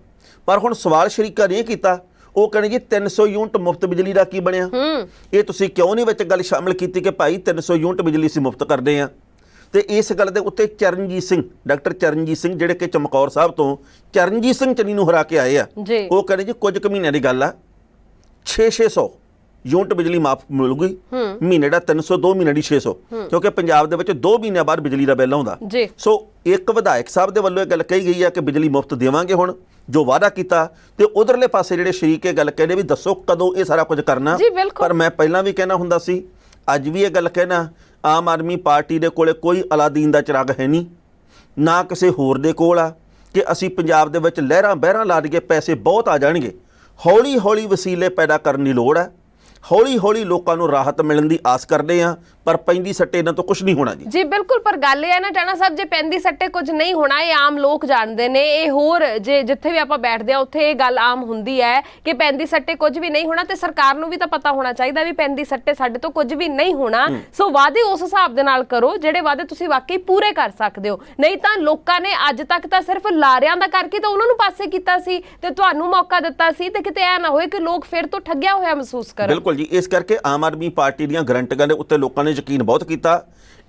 ਪਰ ਹੁਣ ਸਵਾਲ ਸ਼ਰੀਕਾਂ ਨੇ ਇਹ ਕੀਤਾ, ਉਹ ਕਹਿੰਦੇ ਜੀ 300 ਯੂਨਿਟ ਮੁਫਤ ਬਿਜਲੀ ਦਾ ਕੀ ਬਣਿਆ? ਇਹ ਤੁਸੀਂ ਕਿਉਂ ਨਹੀਂ ਵਿੱਚ ਗੱਲ ਸ਼ਾਮਿਲ ਕੀਤੀ ਕਿ ਭਾਈ 300 ਯੂਨਿਟ ਬਿਜਲੀ ਅਸੀਂ ਮੁਫਤ ਕਰਦੇ ਆ? ਤੇ ਇਸ ਗੱਲ ਦੇ ਉੱਤੇ ਚਰਨਜੀਤ ਸਿੰਘ, ਡਾਕਟਰ ਚਰਨਜੀਤ ਸਿੰਘ ਜਿਹੜੇ ਕਿ ਚਮਕੌਰ ਸਾਹਿਬ ਤੋਂ ਚਰਨਜੀਤ ਸਿੰਘ ਚੰਨੀ ਨੂੰ ਹਰਾ ਕੇ ਆਏ ਆ, ਉਹ ਕਹਿੰਦੇ ਜੀ ਕੁਝ ਕੁ ਮਹੀਨਿਆਂ ਦੀ ਗੱਲ ਆ, 600 ਯੂਨਿਟ ਬਿਜਲੀ ਮਾਫ ਮਿਲੂਗੀ, ਮਹੀਨੇ ਦਾ 300, 2 ਮਹੀਨੇ ਦੀ 600, ਕਿਉਂਕਿ ਪੰਜਾਬ ਦੇ ਵਿੱਚ 2 ਮਹੀਨਿਆਂ ਬਾਅਦ ਬਿਜਲੀ ਦਾ ਬਿੱਲ ਆਉਂਦਾ। ਸੋ ਇੱਕ ਵਿਧਾਇਕ ਸਾਹਿਬ ਦੇ ਵੱਲੋਂ ਇਹ ਗੱਲ ਕਹੀ ਗਈ ਆ ਕਿ ਬਿਜਲੀ ਮੁਫਤ ਦੇਵਾਂਗੇ ਹੁਣ, ਜੋ ਵਾਅਦਾ ਕੀਤਾ। ਤੇ ਉਧਰਲੇ ਪਾਸੇ ਜਿਹੜੇ ਸ਼ਰੀਕ ਇਹ ਗੱਲ ਕਹਿੰਦੇ ਵੀ ਦੱਸੋ ਕਦੋਂ ਇਹ ਸਾਰਾ ਕੁਝ ਕਰਨਾ। ਪਰ ਮੈਂ ਪਹਿਲਾਂ ਵੀ ਕਹਿਣਾ ਹੁੰਦਾ ਸੀ, ਅੱਜ ਵੀ ਇਹ ਗੱਲ ਕਹਿਣਾ, ਆਮ ਆਦਮੀ ਪਾਰਟੀ ਦੇ ਕੋਲੇ ਕੋਈ ਅਲਾਦੀਨ ਦਾ ਚਿਰਾਗ ਹੈ ਨਹੀਂ, ਨਾ ਕਿਸੇ ਹੋਰ ਦੇ ਕੋਲ ਆ ਕਿ ਅਸੀਂ ਪੰਜਾਬ ਦੇ ਵਿੱਚ ਲਹਿਰਾਂ ਬਹਿਰਾਂ ਲਾ ਦਈਏ, ਪੈਸੇ ਬਹੁਤ ਆ ਜਾਣਗੇ। ਹੌਲੀ ਹੌਲੀ ਵਸੀਲੇ ਪੈਦਾ ਕਰਨ ਦੀ ਲੋੜ ਹੈ। ਹੌਲੀ ਹੌਲੀ ਲੋਕਾਂ ਨੂੰ ਰਾਹਤ ਮਿਲਣ ਦੀ ਆਸ ਕਰਦੇ ਆ, ਪਰ ਪੈਂਦੀ ਸੱਟੇ ਇਹਨਾਂ ਤੋਂ ਕੁਝ ਨਹੀਂ ਹੋਣਾ ਜੀ। ਜੀ ਬਿਲਕੁਲ, ਪਰ ਗੱਲ ਇਹ ਹੈ ਨਾ ਟਾਣਾ ਸਾਹਿਬ, ਜੇ ਪੈਂਦੀ ਸੱਟੇ ਕੁਝ ਨਹੀਂ ਹੋਣਾ, ਇਹ ਆਮ ਲੋਕ ਜਾਣਦੇ ਨੇ, ਇਹ ਹੋਰ ਜੇ ਜਿੱਥੇ ਵੀ ਆਪਾਂ ਬੈਠਦੇ ਆ ਉੱਥੇ ਇਹ ਗੱਲ ਆਮ ਹੁੰਦੀ ਹੈ ਕਿ ਪੈਂਦੀ ਸੱਟੇ ਕੁਝ ਵੀ ਨਹੀਂ ਹੋਣਾ, ਤੇ ਸਰਕਾਰ ਨੂੰ ਵੀ ਤਾਂ ਪਤਾ ਹੋਣਾ ਚਾਹੀਦਾ ਵੀ ਪੈਂਦੀ ਸੱਟੇ ਸਾਡੇ ਤੋਂ ਕੁਝ ਵੀ ਨਹੀਂ ਹੋਣਾ। ਸੋ ਵਾਅਦੇ ਉਸ ਹਿਸਾਬ ਦੇ ਨਾਲ ਕਰੋ ਜਿਹੜੇ ਵਾਅਦੇ ਤੁਸੀਂ ਵਾਕਈ ਪੂਰੇ ਕਰ ਸਕਦੇ ਹੋ, ਨਹੀਂ ਤਾਂ ਲੋਕਾਂ ਨੇ ਅੱਜ ਤੱਕ ਤਾਂ ਸਿਰਫ ਲਾਰਿਆਂ ਦਾ ਕਰਕੇ ਤਾਂ ਉਹਨਾਂ ਨੂੰ ਪਾਸੇ ਕੀਤਾ ਸੀ ਤੇ ਤੁਹਾਨੂੰ ਮੌਕਾ ਦਿੱਤਾ ਸੀ, ਤੇ ਕਿਤੇ ਐ ਨਾ ਹੋਏ ਕਿ ਲੋਕ ਫਿਰ ਤੋਂ ਠੱਗਿਆ ਹੋਇਆ ਮਹਿਸੂਸ ਕਰਨ। ਬਿਲਕੁਲ ਜੀ, ਇਸ ਕਰਕੇ ਆਮ ਆਦਮੀ ਪਾਰਟੀ ਦੀਆਂ ਗਰੰਟੀਆਂ ਦੇ ਉੱਤੇ ਲੋਕਾਂ ਨੇ ਯਕੀਨ ਬਹੁਤ ਕੀਤਾ।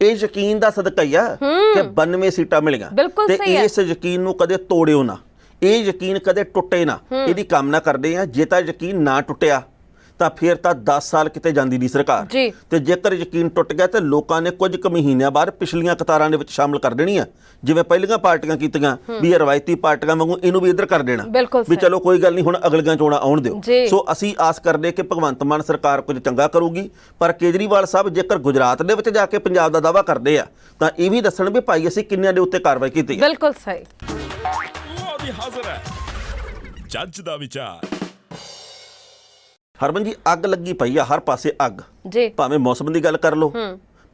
ਇਹ ਯਕੀਨ ਦਾ ਸਦਕਾ ਹੀ ਆ ਕਿ 92 ਸੀਟਾਂ ਮਿਲੀਆਂ, ਤੇ ਇਸ ਯਕੀਨ ਨੂੰ ਕਦੇ ਤੋੜਿਓ ਨਾ, ਇਹ ਯਕੀਨ ਕਦੇ ਟੁੱਟੇ ਨਾ, ਇਹਦੀ ਕਾਮਨਾ ਕਰਦੇ ਆ। ਜੇ ਤਾਂ ਯਕੀਨ ਨਾ ਟੁੱਟਿਆ ਤਾਂ ਫਿਰ ਤਾਂ 10 ਸਾਲ ਕਿਤੇ ਜਾਂਦੀ ਨਹੀਂ ਸਰਕਾਰ, ਤੇ ਜੇਕਰ ਯਕੀਨ ਟੁੱਟ ਗਿਆ ਤੇ ਲੋਕਾਂ ਨੇ ਕੁਝ ਕੁ ਮਹੀਨਿਆਂ ਬਾਅਦ ਪਿਛਲੀਆਂ ਕਤਾਰਾਂ ਦੇ ਵਿੱਚ ਸ਼ਾਮਲ ਕਰ ਦੇਣੀ ਆ, ਜਿਵੇਂ ਪਹਿਲੀਆਂ ਪਾਰਟੀਆਂ ਕੀਤੀਆਂ ਵੀ ਇਹ ਰਵਾਇਤੀ ਪਾਰਟੀਆਂ ਵਾਂਗੂ ਇਹਨੂੰ ਵੀ ਇੱਧਰ ਕਰ ਦੇਣਾ ਵੀ ਚਲੋ ਕੋਈ ਗੱਲ ਨਹੀਂ ਹੁਣ ਅਗਲੀਆਂ ਚੋਣਾਂ ਆਉਣ ਦਿਓ। ਸੋ ਅਸੀਂ ਆਸ ਕਰਦੇ ਕਿ ਭਗਵੰਤ ਮਾਨ ਸਰਕਾਰ ਕੁਝ ਚੰਗਾ ਕਰੂਗੀ, ਪਰ ਕੇਜਰੀਵਾਲ ਸਾਹਿਬ ਜੇਕਰ ਗੁਜਰਾਤ ਦੇ ਵਿੱਚ ਜਾ ਕੇ ਪੰਜਾਬ ਦਾ ਦਾਅਵਾ ਕਰਦੇ ਆ ਤਾਂ ਇਹ ਵੀ ਦੱਸਣ ਵੀ ਭਾਈ ਅਸੀਂ ਕਿੰਨਿਆਂ ਦੇ ਉੱਤੇ ਕਾਰਵਾਈ ਕੀਤੀ ਹੈ। ਬਿਲਕੁਲ ਸਹੀ। ਲਓ ਜੀ ਹਾਜ਼ਰ ਹੈ ਜੱਜ ਦਾ ਵਿਚਾਰ। ਹਰਮਨ ਜੀ, ਅੱਗ ਲੱਗੀ ਪਈ ਆ ਹਰ ਪਾਸੇ, ਅੱਗ ਜੀ, ਭਾਵੇਂ ਮੌਸਮ ਦੀ ਗੱਲ ਕਰ ਲਓ,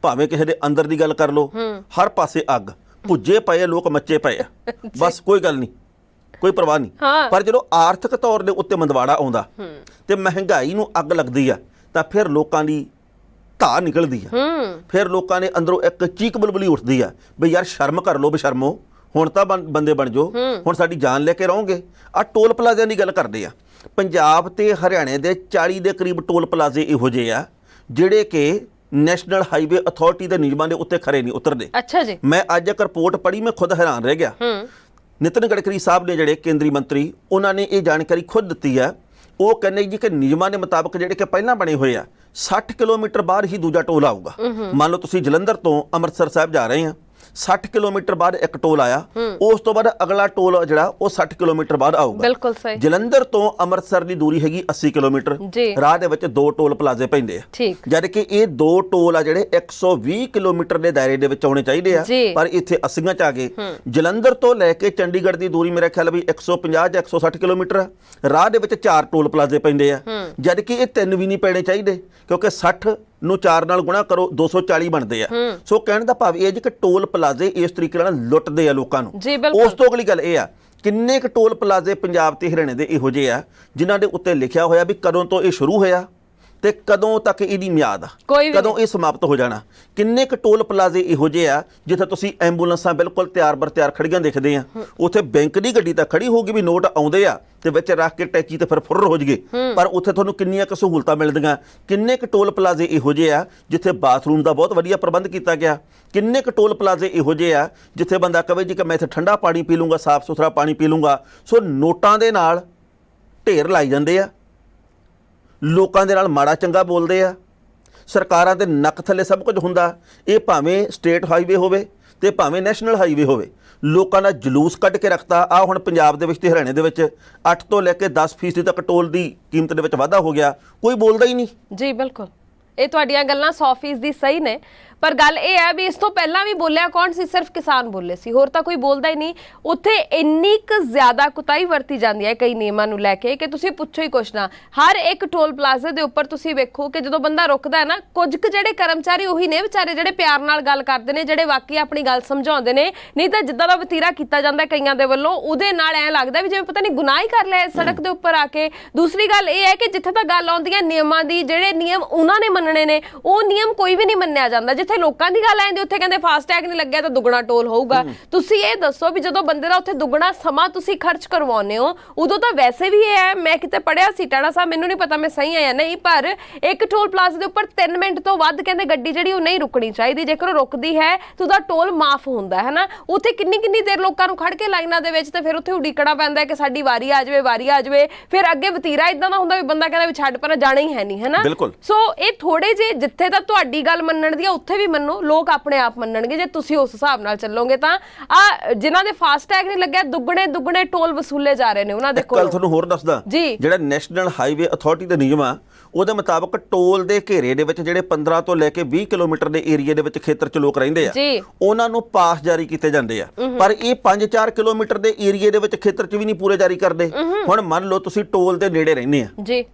ਭਾਵੇਂ ਕਿਸੇ ਦੇ ਅੰਦਰ ਦੀ ਗੱਲ ਕਰ ਲਓ, ਹਰ ਪਾਸੇ ਅੱਗ, ਭੁੱਜੇ ਪਏ ਲੋਕ, ਮੱਚੇ ਪਏ ਆ, ਬਸ ਕੋਈ ਗੱਲ ਨਹੀਂ, ਕੋਈ ਪਰਵਾਹ ਨਹੀਂ। ਪਰ ਜਦੋਂ ਆਰਥਿਕ ਤੌਰ ਦੇ ਉੱਤੇ ਮੰਦਵਾੜਾ ਆਉਂਦਾ ਤੇ ਮਹਿੰਗਾਈ ਨੂੰ ਅੱਗ ਲੱਗਦੀ ਆ ਤਾਂ ਫਿਰ ਲੋਕਾਂ ਦੀ ਧਾਰ ਨਿਕਲਦੀ ਆ, ਫਿਰ ਲੋਕਾਂ ਨੇ ਅੰਦਰੋਂ ਇੱਕ ਚੀਕ ਬੁਲਬੁਲੀ ਉੱਠਦੀ ਆ ਵੀ ਯਾਰ ਸ਼ਰਮ ਕਰ ਲਓ, ਬੇਸ਼ਰਮੋ, ਹੁਣ ਤਾਂ ਬੰਦੇ ਬਣ ਜਾਓ, ਹੁਣ ਸਾਡੀ ਜਾਨ ਲੈ ਕੇ ਰਹੋਗੇ। ਆ ਟੋਲ ਪਲਾਜ਼ਿਆਂ ਦੀ ਗੱਲ ਕਰਦੇ ਆ, ਪੰਜਾਬ ਤੇ ਹਰਿਆਣੇ ਦੇ 40 ਦੇ ਕਰੀਬ ਟੋਲ ਪਲਾਜ਼ੇ ਇਹੋ ਜਿਹੇ ਆ ਜਿਹੜੇ ਕਿ ਨੈਸ਼ਨਲ ਹਾਈਵੇ ਅਥਾਰਟੀ ਦੇ ਨਿਯਮਾਂ ਦੇ ਉੱਤੇ ਖਰੇ ਨਹੀਂ ਉਤਰਦੇ। ਅੱਛਾ ਜੀ। ਮੈਂ ਅੱਜ ਇੱਕ ਰਿਪੋਰਟ ਪੜ੍ਹੀ, ਮੈਂ ਖੁਦ ਹੈਰਾਨ ਰਹਿ ਗਿਆ। ਨਿਤਿਨ ਗਡਕਰੀ ਸਾਹਿਬ ਨੇ ਜਿਹੜੇ ਕੇਂਦਰੀ ਮੰਤਰੀ, ਉਹਨਾਂ ਨੇ ਇਹ ਜਾਣਕਾਰੀ ਖੁਦ ਦਿੱਤੀ ਹੈ। ਉਹ ਕਹਿੰਦੇ ਜੀ ਕਿ ਨਿਯਮਾਂ ਦੇ ਮੁਤਾਬਕ ਜਿਹੜੇ ਕਿ ਪਹਿਲਾਂ ਬਣੇ ਹੋਏ ਆ 60 ਕਿਲੋਮੀਟਰ ਬਾਅਦ ਹੀ ਦੂਜਾ ਟੋਲ ਆਊਗਾ। ਮੰਨ ਲਓ ਤੁਸੀਂ ਜਲੰਧਰ ਤੋਂ ਅੰਮ੍ਰਿਤਸਰ ਸਾਹਿਬ ਜਾ ਰਹੇ ਆ, 60 ਕਿਲੋਮੀਟਰ ਬਾਅਦ ਇੱਕ ਟੋਲ ਆਇਆ, ਉਸ ਤੋਂ ਬਾਅਦ ਅਗਲਾ ਟੋਲ ਜਿਹੜਾ ਉਹ 60 ਕਿਲੋਮੀਟਰ ਬਾਅਦ ਆਊਗਾ। ਬਿਲਕੁਲ ਸਹੀ। ਜਲੰਧਰ ਤੋਂ ਅੰਮ੍ਰਿਤਸਰ ਦੀ ਦੂਰੀ ਹੈਗੀ 80 ਕਿਲੋਮੀਟਰ, ਰਾਹ ਦੇ ਵਿੱਚ 2 ਟੋਲ ਪਲਾਜ਼ੇ ਪੈਂਦੇ ਆ, ਜਦ ਕਿ ਇਹ 2 ਟੋਲ ਆ ਜਿਹੜੇ 120 ਕਿਲੋਮੀਟਰ ਦੇ ਦਾਇਰੇ ਦੇ ਵਿੱਚ ਆਉਣੇ ਚਾਹੀਦੇ ਆ, ਪਰ ਇੱਥੇ 80 ਚ ਆ ਗਏ। ਜਲੰਧਰ ਤੋਂ ਲੈ ਕੇ ਚੰਡੀਗੜ੍ਹ ਦੀ ਦੂਰੀ ਮੇਰੇ ਖਿਆਲ ਵੀ 150 ਜਾਂ 160 ਕਿਲੋਮੀਟਰ ਆ, ਰਾਹ ਦੇ ਵਿੱਚ 4 ਟੋਲ ਪਲਾਜ਼ੇ ਪੈਂਦੇ ਆ, ਜਦ ਕਿ ਇਹ 3 ਵੀ ਨਹੀਂ ਪੈਣੇ ਚਾਹੀਦੇ, ਕਿਉਂਕਿ 60 ਨੂੰ 4 ਨਾਲ ਗੁਣਾ ਕਰੋ 240 ਬਣਦੇ ਆ। ਸੋ ਕਹਿਣ ਦਾ ਭਾਵ ਇਹ ਜੀ ਕਿ ਟੋਲ ਪਲਾਜ਼ੇ ਇਸ ਤਰੀਕੇ ਨਾਲ ਲੁੱਟਦੇ ਆ ਲੋਕਾਂ ਨੂੰ। ਉਸ ਤੋਂ ਅਗਲੀ ਗੱਲ ਇਹ ਆ, ਕਿੰਨੇ ਕੁ ਟੋਲ ਪਲਾਜ਼ੇ ਪੰਜਾਬ ਤੇ ਹਰਿਆਣੇ ਦੇ ਇਹੋ ਜਿਹੇ ਆ ਜਿਨ੍ਹਾਂ ਦੇ ਉੱਤੇ ਲਿਖਿਆ ਹੋਇਆ ਵੀ ਕਦੋਂ ਤੋਂ ਇਹ ਸ਼ੁਰੂ ਹੋਇਆ ਤੇ ਕਦੋਂ ਤੱਕ ਇਹਦੀ ਮਿਆਦ ਆ, ਕਦੋਂ ਇਹ ਸਮਾਪਤ ਹੋ ਜਾਣਾ। ਕਿੰਨੇ ਕੁ ਟੋਲ ਪਲਾਜ਼ੇ ਇਹੋ ਜਿਹੇ ਆ ਜਿੱਥੇ ਤੁਸੀਂ ਐਂਬੂਲੈਂਸਾਂ ਬਿਲਕੁਲ ਤਿਆਰ ਬਰ ਤਿਆਰ ਖੜੀਆਂ ਦੇਖਦੇ ਆ, ਉੱਥੇ ਬੈਂਕ ਦੀ ਗੱਡੀ ਤਾਂ ਖੜੀ ਹੋਊਗੀ ਵੀ ਨੋਟ ਆਉਂਦੇ ਆ ਤੇ ਵਿੱਚ ਰੱਖ ਕੇ ਟੈਚੀ ਤੇ ਫਿਰ ਫੁਰ ਹੋ ਜਗੇ, ਪਰ ਉੱਥੇ ਤੁਹਾਨੂੰ ਕਿੰਨੀਆਂ ਕੁ ਸਹੂਲਤਾਂ ਮਿਲਦੀਆਂ। ਕਿੰਨੇ ਕੁ ਟੋਲ ਪਲਾਜ਼ੇ ਇਹੋ ਜਿਹੇ ਆ ਜਿੱਥੇ ਬਾਥਰੂਮ ਦਾ ਬਹੁਤ ਵਧੀਆ ਪ੍ਰਬੰਧ ਕੀਤਾ ਗਿਆ। ਕਿੰਨੇ ਕੁ ਟੋਲ ਪਲਾਜ਼ੇ ਇਹੋ ਜਿਹੇ ਆ ਜਿੱਥੇ ਬੰਦਾ ਕਹੇ ਜੀ ਕਿ ਮੈਂ ਇੱਥੇ ਠੰਡਾ ਪਾਣੀ ਪੀ ਲੂੰਗਾ, ਸਾਫ਼ ਸੁਥਰਾ ਪਾਣੀ ਪੀ ਲੂੰਗਾ। ਸੋ ਨੋਟਾਂ ਦੇ ਨਾਲ ਢੇਰ ਲਾਈ ਜਾਂਦੇ ਆ, ਲੋਕਾਂ ਦੇ ਨਾਲ ਮਾੜਾ ਚੰਗਾ ਬੋਲਦੇ ਆ, ਸਰਕਾਰਾਂ ਦੇ ਨੱਕ ਥੱਲੇ ਸਭ ਕੁਝ ਹੁੰਦਾ। ਇਹ ਭਾਵੇਂ ਸਟੇਟ ਹਾਈਵੇ ਹੋਵੇ ਤੇ ਭਾਵੇਂ ਨੈਸ਼ਨਲ ਹਾਈਵੇ ਹੋਵੇ, ਲੋਕਾਂ ਦਾ ਜਲੂਸ ਕੱਢ ਕੇ ਰੱਖਤਾ। ਆ ਹੁਣ ਪੰਜਾਬ ਦੇ ਵਿੱਚ ਤੇ ਹਰਿਆਣੇ ਦੇ ਵਿੱਚ 8 ਤੋਂ ਲੈ ਕੇ 10% ਤੱਕ ਟੋਲ ਦੀ ਕੀਮਤ ਦੇ ਵਿੱਚ ਵਾਧਾ ਹੋ ਗਿਆ, ਕੋਈ ਬੋਲਦਾ ਹੀ ਨਹੀਂ। ਜੀ ਬਿਲਕੁਲ, ਇਹ ਤੁਹਾਡੀਆਂ ਗੱਲਾਂ 100% ਦੀ ਸਹੀ ਨੇ, ਪਰ ਗੱਲ ਇਹ ਹੈ ਵੀ ਇਸ ਤੋਂ ਪਹਿਲਾਂ ਵੀ ਬੋਲਿਆ ਕੌਣ ਸੀ? ਸਿਰਫ ਕਿਸਾਨ ਬੋਲੇ ਸੀ, ਹੋਰ ਤਾਂ ਕੋਈ ਬੋਲਦਾ ਹੀ ਨਹੀਂ। ਉੱਥੇ ਇੰਨੀ ਕੁ ਜ਼ਿਆਦਾ ਕੁਤਾਹੀ ਵਰਤੀ ਜਾਂਦੀ ਹੈ ਕਈ ਨਿਯਮਾਂ ਨੂੰ ਲੈ ਕੇ ਕਿ ਤੁਸੀਂ ਪੁੱਛੋ ਹੀ ਕੁਛ ਨਾ। ਹਰ ਇੱਕ ਟੋਲ ਪਲਾਜ਼ੇ ਦੇ ਉੱਪਰ ਤੁਸੀਂ ਵੇਖੋ ਕਿ ਜਦੋਂ ਬੰਦਾ ਰੁਕਦਾ ਹੈ ਨਾ, ਕੁਝ ਕੁ ਜਿਹੜੇ ਕਰਮਚਾਰੀ ਉਹੀ ਨੇ ਵਿਚਾਰੇ ਜਿਹੜੇ ਪਿਆਰ ਨਾਲ ਗੱਲ ਕਰਦੇ ਨੇ, ਜਿਹੜੇ ਵਾਕਈ ਆਪਣੀ ਗੱਲ ਸਮਝਾਉਂਦੇ ਨੇ, ਨਹੀਂ ਤਾਂ ਜਿੱਦਾਂ ਦਾ ਵਤੀਰਾ ਕੀਤਾ ਜਾਂਦਾ ਕਈਆਂ ਦੇ ਵੱਲੋਂ, ਉਹਦੇ ਨਾਲ ਐਂ ਲੱਗਦਾ ਵੀ ਜਿਵੇਂ ਪਤਾ ਨਹੀਂ ਗੁਨਾਹ ਹੀ ਕਰ ਲਿਆ ਸੜਕ ਦੇ ਉੱਪਰ ਆ ਕੇ। ਦੂਸਰੀ ਗੱਲ ਇਹ ਹੈ ਕਿ ਜਿੱਥੇ ਤਾਂ ਗੱਲ ਆਉਂਦੀ ਹੈ ਨਿਯਮਾਂ ਦੀ, ਜਿਹੜੇ ਨਿਯਮ ਉਹਨਾਂ ਨੇ ਮੰਨਣੇ ਨੇ, ਉਹ ਨਿਯਮ ਕੋਈ ਵੀ ਨਹੀਂ ਮੰਨਿਆ ਜਾਂਦਾ। ਜਿੱਥੇ ਲੋਕਾਂ ਦੀ ਗੱਲ ਆਉਂਦੀ ਉੱਥੇ ਕਹਿੰਦੇ ਫਾਸਟ ਟੈਗ ਨਹੀਂ ਲੱਗਿਆ ਤਾਂ ਦੁੱਗਣਾ ਟੋਲ ਹੋਊਗਾ। ਤੁਸੀਂ ਇਹ ਦੱਸੋ ਵੀ ਜਦੋਂ ਬੰਦੇ ਦਾ ਉੱਥੇ ਦੁੱਗਣਾ ਸਮਾਂ ਤੁਸੀਂ ਖਰਚ ਕਰਵਾਉਂਦੇ ਹੋ, ਉਦੋਂ ਤਾਂ ਵੈਸੇ ਵੀ ਇਹ ਹੈ, ਮੈਂ ਕਿਤੇ ਪੜਿਆ ਸੀ ਟਾਣਾ ਸਾਹਿਬ, ਮੈਨੂੰ ਨਹੀਂ ਪਤਾ ਮੈਂ ਸਹੀ ਆ ਜਾਂ ਨਹੀਂ, ਪਰ ਇੱਕ ਟੋਲ ਪਲਾਜ਼ੇ ਦੇ ਉੱਪਰ 3 ਮਿੰਟ ਤੋਂ ਵੱਧ ਕਹਿੰਦੇ ਗੱਡੀ ਜਿਹੜੀ ਉਹ ਨਹੀਂ ਰੁਕਣੀ ਚਾਹੀਦੀ। ਜੇਕਰ ਉਹ ਰੁਕਦੀ ਹੈ ਤਾਂ ਉਹਦਾ ਟੋਲ ਮਾਫ ਹੁੰਦਾ ਹੈ ਨਾ। ਉੱਥੇ ਕਿੰਨੀ ਦੇਰ ਲੋਕਾਂ ਨੂੰ ਖੜ ਕੇ ਲਾਈਨਾਂ ਦੇ ਵਿੱਚ ਤੇ ਫਿਰ ਉੱਥੇ ਉਡੀਕਣਾ ਪੈਂਦਾ ਕਿ ਸਾਡੀ ਵਾਰੀ ਆ ਜਾਵੇ, ਵਾਰੀ ਆ ਜਾਵੇ। ਫਿਰ ਅੱਗੇ ਵਤੀਰਾ ਇਦਾਂ ਦਾ ਹੁੰਦਾ ਵੀ ਬੰਦਾ ਕਹਿੰਦਾ ਵੀ ਛੱਡ ਪਰ ਜਾਣਾ ਹੀ ਹੈ ਨਹੀਂ, ਹੈ ਨਾ। ਸੋ ਇਹ ਥੋੜੇ ਜਿਹੇ ਜਿੱਥੇ ਤਾਂ ਤੁਹਾਡੀ ਗੱਲ ਮੰਨਣ ਦੀ ਆ ਉੱਥੇ ਵੀ ਮੰਨੋ, ਲੋਕ ਆਪਣੇ ਆਪ ਮੰਨਣਗੇ ਜੇ ਤੁਸੀਂ ਉਸ ਹਿਸਾਬ ਨਾਲ ਚੱਲੋਗੇ। ਤਾਂ ਆ ਜਿਨ੍ਹਾਂ ਦੇ ਫਾਸਟ ਟੈਗ ਨਹੀਂ ਲੱਗਿਆ, ਦੁੱਗਣੇ ਟੋਲ ਵਸੂਲੇ ਜਾ ਰਹੇ ਨੇ ਉਹਨਾਂ ਦੇ ਕੋਲ। ਤੁਹਾਨੂੰ ਹੋਰ ਦੱਸਦਾ, ਜਿਹੜਾ ਨੈਸ਼ਨਲ ਹਾਈਵੇ ਅਥਾਰਟੀ ਦੇ ਨਿਯਮ ਆ ਉਹਦੇ ਮੁਤਾਬਕ ਟੋਲ ਦੇ ਘੇਰੇ ਦੇ ਵਿੱਚ ਜਿਹੜੇ 15 ਤੋਂ ਲੈ ਕੇ 20 ਕਿਲੋਮੀਟਰ ਦੇ ਏਰੀਆ ਦੇ ਵਿੱਚ ਖੇਤਰ 'ਚ ਲੋਕ ਰਹਿੰਦੇ ਆ, ਉਹਨਾਂ ਨੂੰ ਪਾਸ ਜਾਰੀ ਕੀਤੇ ਜਾਂਦੇ ਆ, ਪਰ ਇਹ 5-4 ਕਿਲੋਮੀਟਰ ਦੇ ਏਰੀਆ ਦੇ ਵਿੱਚ ਖੇਤਰ 'ਚ ਵੀ ਨਹੀਂ ਪੂਰੇ ਜਾਰੀ ਕਰਦੇ। ਹੁਣ ਮੰਨ ਲਓ ਤੁਸੀਂ ਟੋਲ ਦੇ ਨੇੜੇ ਰਹਿੰਦੇ ਆ,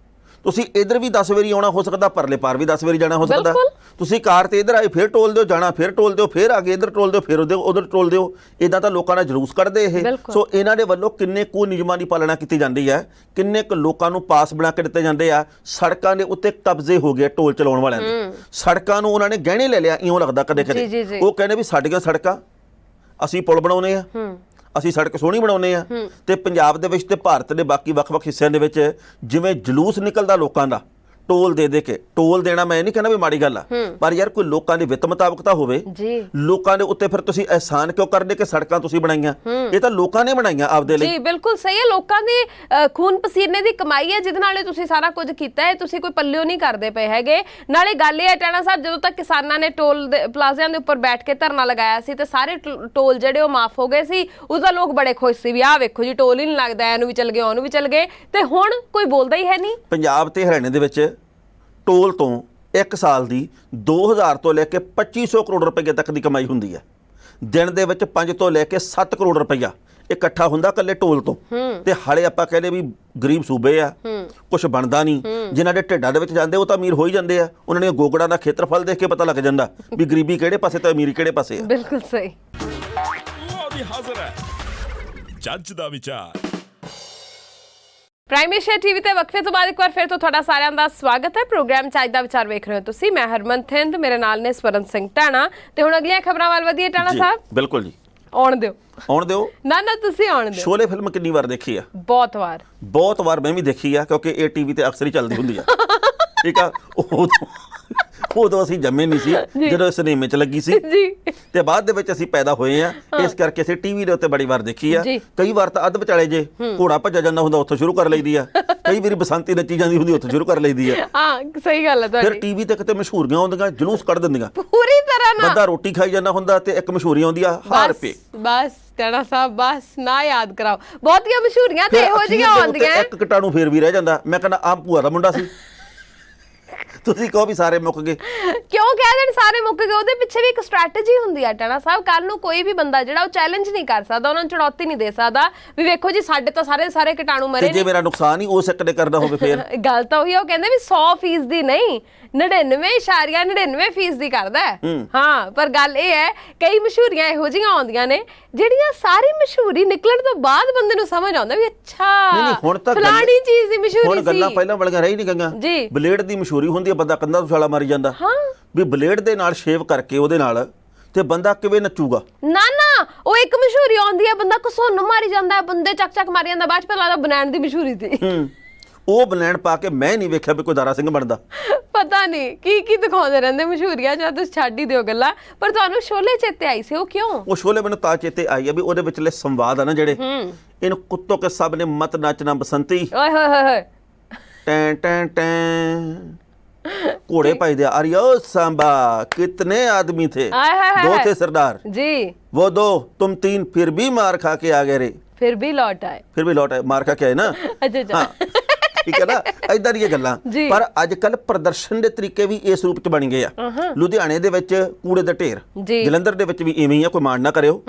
ਤੁਸੀਂ ਇਧਰ ਵੀ 10 ਵਾਰੀ ਆਉਣਾ ਹੋ ਸਕਦਾ, ਪਰਲੇ ਪਾਰ ਵੀ 10 ਵਾਰੀ ਜਾਣਾ ਹੋ ਸਕਦਾ। ਬਿਲਕੁਲ। ਤੁਸੀਂ ਕਾਰ ਤੇ ਇਧਰ ਆਏ, ਫਿਰ ਟੋਲ ਦਿਓ, ਜਾਣਾ ਫਿਰ ਟੋਲ ਦਿਓ, ਫਿਰ ਆ ਕੇ ਇਧਰ ਟੋਲ ਦਿਓ, ਫਿਰ ਉਧਰ ਟੋਲ ਦਿਓ। ਇਦਾਂ ਤਾਂ ਲੋਕਾਂ ਦਾ ਜਲੂਸ ਕੱਢਦੇ ਇਹ। ਬਿਲਕੁਲ। ਸੋ ਇਹਨਾਂ ਦੇ ਵੱਲੋਂ ਕਿੰਨੇ ਕੁ ਨਿਯਮਾਂ ਦੀ ਪਾਲਣਾ ਕੀਤੀ ਜਾਂਦੀ ਹੈ, ਕਿੰਨੇ ਕੁ ਲੋਕਾਂ ਨੂੰ ਪਾਸ ਬਣਾ ਕੇ ਦਿੱਤੇ ਜਾਂਦੇ ਆ। ਸੜਕਾਂ ਦੇ ਉੱਤੇ ਕਬਜ਼ੇ ਹੋ ਗਏ ਟੋਲ ਚਲਾਉਣ ਵਾਲਿਆਂ ਦੇ, ਸੜਕਾਂ ਨੂੰ ਉਹਨਾਂ ਨੇ ਗਹਿਣੇ ਲੈ ਲਿਆ, ਇਉਂ ਲੱਗਦਾ ਕਦੇ ਜੀ, ਜੀ, ਕਦੇ। ਜੀ। ਉਹ ਕਹਿੰਦੇ ਵੀ ਸਾਡੀਆਂ ਸੜਕਾਂ, ਅਸੀਂ ਪੁਲ ਬਣਾਉਨੇ ਆ, ਅਸੀਂ ਸੜਕ ਸੋਹਣੀ ਬਣਾਉਨੇ ਆ। ਤੇ ਪੰਜਾਬ ਦੇ ਵਿੱਚ ਤੇ ਭਾਰਤ ਦੇ ਬਾਕੀ ਵੱਖ-ਵੱਖ ਹਿੱਸਿਆਂ ਦੇ ਵਿੱਚ ਜਿਵੇਂ ਜਲੂਸ ਨਿਕਲਦਾ ਲੋਕਾਂ ਦਾ ਟੋਲ ਦੇ ਕੇ, ਟੋਲ ਦੇਣਾ ਮੈਂ ਨਹੀਂ ਕਹਿੰਦਾ ਵੀ ਮਾੜੀ ਗੱਲ ਆ, ਪਰ ਯਾਰ ਕੋਈ ਲੋਕਾਂ ਦੇ ਵਿੱਤ ਮੁਤਾਬਕ ਤਾਂ ਹੋਵੇ। ਜੀ ਲੋਕਾਂ ਦੇ ਉੱਤੇ ਫਿਰ ਤੁਸੀਂ ਅਹਿਸਾਨ ਕਿਉਂ ਕਰਦੇ ਕਿ ਸੜਕਾਂ ਤੁਸੀਂ ਬਣਾਈਆਂ? ਇਹ ਤਾਂ ਲੋਕਾਂ ਨੇ ਬਣਾਈਆਂ ਆਪਦੇ ਲਈ। ਜੀ ਬਿਲਕੁਲ ਸਹੀ ਹੈ। ਲੋਕਾਂ ਦੀ ਖੂਨ ਪਸੀਨੇ ਦੀ ਕਮਾਈ ਹੈ ਜਿਹਦੇ ਨਾਲ ਤੁਸੀਂ ਸਾਰਾ ਕੁਝ ਕੀਤਾ ਹੈ, ਤੁਸੀਂ ਕੋਈ ਪੱਲਿਓ ਨਹੀਂ ਕਰਦੇ ਪਏ ਹੈਗੇ। ਨਾਲੇ ਗੱਲ ਇਹ ਹੈ ਟਾਣਾ ਸਾਹਿਬ, ਜਦੋਂ ਤੱਕ ਕਿਸਾਨਾਂ ਨੇ ਟੋਲ ਦੇ ਪਲਾਜ਼ਿਆਂ ਦੇ ਉੱਪਰ ਬੈਠ ਕੇ ਧਰਨਾ ਲਗਾਇਆ ਸੀ ਤੇ ਸਾਰੇ ਟੋਲ ਜਿਹੜੇ ਉਹ ਮਾਫ ਹੋ ਗਏ ਸੀ, ਉਸਦਾ ਲੋਕ ਬੜੇ ਖੁਸ਼ ਸੀ ਵੀ ਆਹ ਵੇਖੋ ਜੀ ਟੋਲ ਹੀ ਨਹੀਂ ਲੱਗਦਾ, ਇਹਨੂੰ ਵੀ ਚੱਲ ਗਏ, ਉਹਨੂੰ ਵੀ ਚੱਲ ਗਏ। ਤੇ ਹੁਣ ਕੋਈ ਬੋਲਦਾ ਹੀ ਹੈ ਨਹੀਂ। ਪੰਜਾਬ ਤੇ ਹਰਿਆਣੇ ਦੇ ਵਿੱਚ ਟੋਲ ਤੋਂ ਇੱਕ ਸਾਲ ਦੀ 2000 ਤੋਂ ਲੈ ਕੇ 2500 ਕਰੋੜ ਰੁਪਏ ਤੱਕ ਦੀ ਕਮਾਈ ਹੁੰਦੀ ਹੈ। ਦਿਨ ਦੇ ਵਿੱਚ 5 ਤੋਂ ਲੈ ਕੇ 7 ਕਰੋੜ ਰੁਪਈਆ ਇਕੱਠਾ ਹੁੰਦਾ ਇਕੱਲੇ ਟੋਲ ਤੋਂ। ਤੇ ਹਾਲੇ ਆਪਾਂ ਕਹਿੰਦੇ ਵੀ ਗਰੀਬ ਸੂਬੇ ਆ, ਕੁਝ ਬਣਦਾ ਨਹੀਂ। ਜਿਨ੍ਹਾਂ ਦੇ ਢਿੱਡਾਂ ਦੇ ਵਿੱਚ ਜਾਂਦੇ ਉਹ ਤਾਂ ਅਮੀਰ ਹੋ ਹੀ ਜਾਂਦੇ ਆ। ਉਹਨਾਂ ਨੇ ਗੋਗੜਾਂ ਦਾ ਖੇਤਰਫਲ ਦੇਖ ਕੇ ਪਤਾ ਲੱਗ ਜਾਂਦਾ ਵੀ ਗਰੀਬੀ ਕਿਹੜੇ ਪਾਸੇ ਤੇ ਅਮੀਰੀ ਕਿਹੜੇ ਪਾਸੇ ਆ। ਬਿਲਕੁਲ ਸਹੀ। ਲਓ ਵੀ ਹਾਜ਼ਰ ਹੈ ਜੱਜ ਦਾ ਵਿਚਾਰ। ਪ੍ਰਾਈਮ ਏਸ਼ੀਆ ਟੀਵੀ ਤੇ ਵਕਫੇ ਤੋਂ ਬਾਅਦ ਇੱਕ ਵਾਰ ਫਿਰ ਤੋਂ ਤੁਹਾਡਾ ਸਾਰਿਆਂ ਦਾ ਸਵਾਗਤ ਹੈ। ਪ੍ਰੋਗਰਾਮ ਚੱਜ ਦਾ ਵਿਚਾਰ ਵੇਖ ਰਹੇ ਹੋ ਤੁਸੀਂ। ਮੈਂ ਹਰਮਨ ਥਿੰਦ, ਮੇਰੇ ਨਾਲ ਨੇ ਸਵਰਨ ਸਿੰਘ ਟਾਣਾ। ਤੇ ਹੁਣ ਅਗਲੀਆਂ ਖਬਰਾਂ ਵੱਲ ਵਧੀਏ ਟਾਣਾ ਸਾਹਿਬ। ਬਿਲਕੁਲ ਜੀ, ਆਉਣ ਦਿਓ। ਆਉਣ ਦਿਓ। ਨਾ ਤੁਸੀਂ ਆਉਣ ਦਿਓ। ਸ਼ੋਲੇ ਫਿਲਮ ਕਿੰਨੀ ਵਾਰ ਦੇਖੀ ਆ? ਬਹੁਤ ਵਾਰ। ਬਹੁਤ ਵਾਰ ਮੈਂ ਵੀ ਦੇਖੀ ਆ, ਕਿਉਂਕਿ ਇਹ ਟੀਵੀ ਤੇ ਅਕਸਰ ਹੀ ਚੱਲਦੀ ਹੁੰਦੀ ਆ। ਠੀਕ ਆ, ਉਦੋਂ ਅਸੀਂ ਜੰਮੇ ਨਹੀਂ ਸੀ ਜਦੋਂ ਸਿਨੇਮੇ 'ਚ ਲੱਗੀ ਸੀ ਜੀ। ਤੇ ਬਾਅਦ ਦੇ ਵਿੱਚ ਅਸੀਂ ਪੈਦਾ ਹੋਏ ਆ, ਇਸ ਕਰਕੇ ਅਸੀਂ ਟੀਵੀ ਦੇ ਉੱਤੇ ਬੜੀ ਵਾਰ ਦੇਖੀ ਆ। ਕਈ ਵਾਰ ਤਾਂ ਅੱਧ ਵਿਚਾਲੇ ਜੇ ਘੋੜਾ ਭੱਜਾ ਜਾਂਦਾ ਹੁੰਦਾ ਉੱਥੋਂ ਸ਼ੁਰੂ ਕਰ ਲਈਦੀ ਆ, ਕਈ ਵਾਰੀ ਬਸੰਤੀ ਨੱਚੀ ਜਾਂਦੀ ਹੁੰਦੀ ਉੱਥੋਂ ਸ਼ੁਰੂ ਕਰ ਲਈਦੀ ਆ। ਹਾਂ ਸਹੀ ਗੱਲ ਹੈ ਫਿਰ ਤੁਹਾਡੀ। ਟੀਵੀ ਤੇ ਕਿਤੇ ਮਸ਼ਹੂਰੀਆਂ ਆਉਂਦੀਆਂ, ਜਲੂਸ ਕੱਢ ਦਿੰਦੀਆਂ। ਪੂਰੀ ਤਰ੍ਹਾਂ ਨਾ ਬੰਦਾ ਰੋਟੀ ਖਾਈ ਜਾਂਦਾ ਹੁੰਦਾ ਤੇ ਇੱਕ ਮਸ਼ਹੂਰੀ ਆਉਂਦੀ ਆ, ਹਾਰ ਪੇ। ਬਸ ਟਾਣਾ ਸਾਹਿਬ ਬਸ ਨਾ ਯਾਦ ਕਰਾਓ। ਬਹੁਤੀਆਂ ਮਸ਼ਹੂਰੀਆਂ ਤੇ ਫਿਰ ਇਹੋ ਜਿਹੀਆਂ ਅਖੀਰ ਦੇ ਉੱਤੇ ਆਉਂਦੀਆਂ। ਇੱਕ ਕੀਟਾਣੂ ਫੇਰ ਵੀ ਰਹਿ ਜਾਂਦਾ। ਮੈਂ ਕਹਿੰਦਾ ਆਹ ਭੂਆ ਦਾ ਮੁੰਡਾ ਸੀ। ਤੁਸੀਂ ਕਹੋ ਵੀ ਸਾਰੇ ਮੁੱਕ ਗਏ। ਕਿਉਂ ਕਹਿ ਦੇਣ ਸਾਰੇ ਮੁੱਕ ਗਏ? ਉਹਦੇ ਪਿੱਛੇ ਵੀ ਇੱਕ ਸਟ੍ਰੈਟਜੀ ਹੁੰਦੀ ਆ ਟਾਣਾ ਸਾਹਿਬ। ਕੱਲ ਨੂੰ ਕੋਈ ਵੀ ਬੰਦਾ ਜਿਹੜਾ ਉਹ ਚੈਲੰਜ ਨਹੀਂ ਕਰ ਸਕਦਾ, ਉਹਨਾਂ ਨੂੰ ਚੁਣੌਤੀ ਨਹੀਂ ਦੇ ਸਕਦਾ ਵੀ ਵੇਖੋ ਜੀ ਸਾਡੇ ਤਾਂ ਸਾਰੇ ਕੀਟਾਣੂ ਮਰੇ ਤੇ ਜੇ ਮੇਰਾ ਨੁਕਸਾਨ ਹੀ ਉਸ ਇੱਕ ਨੇ ਕਰਨਾ ਹੋਵੇ ਫਿਰ? ਗੱਲ ਤਾਂ ਉਹੀ, ਉਹ ਕਹਿੰਦੇ ਵੀ 100% ਦੀ ਨਹੀਂ 99.99% ਦੀ ਕਰਦਾ ਹੈ। ਹਾਂ ਪਰ ਗੱਲ ਇਹ ਹੈ ਕਈ ਮਸ਼ਹੂਰੀਆਂ ਇਹੋ ਜਿਹੀਆਂ ਆਉਂਦੀਆਂ ਨੇ ਜਿਹੜੀਆਂ ਸਾਰੀ ਮਸ਼ਹੂਰੀ ਨਿਕਲਣ ਤੋਂ ਬਾਅਦ ਬੰਦੇ ਨੂੰ ਸਮਝ ਆਉਂਦਾ ਵੀ ਅੱਛਾ ਹੁਣ ਤਾਂ ਫਲਾਣੀ ਚੀਜ਼ ਦੀ ਮਸ਼ਹੂਰੀ ਹੁਣ ਸੀ। ਗੱਲਾਂ ਪਹਿਲਾਂ ਵਾਲੀਆਂ ਰਹੀ ਨਹੀਂ ਗਈਆਂ। ਜੀ। ਬਲੇਡ ਦੀ ਮਸ਼ਹੂਰੀ ਹੁੰਦੀ ਹੈ, ਬੰਦਾ ਕੰਧਾਂ ਤੋਂ ਛਾਲਾ ਮਾਰੀ ਜਾਂਦਾ। ਹਾਂ ਵੀ ਬਲੇਡ ਦੇ ਨਾਲ ਸ਼ੇਵ ਕਰਕੇ ਉਹਦੇ ਨਾਲ ਤੇ ਬੰਦਾ ਕਿਵੇਂ ਨੱਚੂਗਾ? ਨਾ ਉਹ ਇੱਕ ਮਸ਼ਹੂਰੀ ਆਉਂਦੀ ਹੈ, ਬੰਦਾ ਘਸੁੰਨ ਮਾਰੀ ਜਾਂਦਾ, ਬੰਦੇ ਚੱਕ ਮਾਰੀ ਜਾਂਦਾ, ਬਾਅਦ ਚ ਪਤਾ ਲੱਗਦਾ ਬਨੈਣ ਦੀ ਮਸ਼ਹੂਰੀ ਸੀ। ਉਹ ਬਲੈਂਡ ਪਾ ਕੇ ਮੈਂ ਨਹੀਂ ਵੇਖਿਆ ਵੀ ਕੋਈ ਦਾਰਾ ਸਿੰਘ ਬਣਦਾ। ਪਤਾ ਨਹੀਂ ਕੀ ਦਿਖਾਉਂਦੇ ਰਹਿੰਦੇ ਮਸ਼ਹੂਰੀਆਂ ਜਾਂ ਤੁਸੀਂ ਛੱਡ ਹੀ ਦਿਓ ਗੱਲਾਂ। ਪਰ ਤੁਹਾਨੂੰ ਸ਼ੋਲੇ ਚੇਤੇ ਆਈ ਸੀ, ਉਹ ਕਿਉਂ? ਉਹ ਸ਼ੋਲੇ ਮੈਨੂੰ ਤਾਂ ਚੇਤੇ ਆਈ ਆ ਵੀ ਉਹਦੇ ਵਿਚਲੇ ਸੰਵਾਦ ਆ ਨਾ ਜਿਹੜੇ, ਇਹਨੂੰ ਕੁੱਤੋਂ ਕੇ ਸਭ ਨੇ ਮਤ ਨਾਚਣਾ ਬਸੰਤੀ, ਓਏ ਹੋਏ ਹੋਏ ਟੈਂ ਟੈਂ ਟੈਂ, ਘੋੜੇ ਭਜਦੇ ਅਰਿਓ सांबा कितने आदमी थे, आय हाय हाय दो हाय। थे सरदार, जी वो दो तुम तीन, फिर भी मार खा के आ गए रे, फिर भी लौट आए। फिर भी लौट आए, मार खा के आए ना। अच्छा ਠੀਕ ਹੈ ਨਾ, ਇਦਾਂ ਦੀਆਂ ਗੱਲਾਂ। ਜੀ। ਪਰ ਅੱਜ ਕੱਲ ਪ੍ਰਦਰਸ਼ਨ ਦੇ ਤਰੀਕੇ ਵੀ ਇਸ ਰੂਪ ਚ ਬਣ ਗਏ ਆ। ਲੁਧਿਆਣੇ ਦੇ ਵਿੱਚ ਕੂੜੇ ਦੇ ਢੇਰ, ਜੀ। ਜਲੰਧਰ ਦੇ ਵਿੱਚ ਵੀ ਇਵੇਂ ਹੀ ਆ, ਕੋਈ ਮਾਣ ਨਾ ਕਰਿਓ।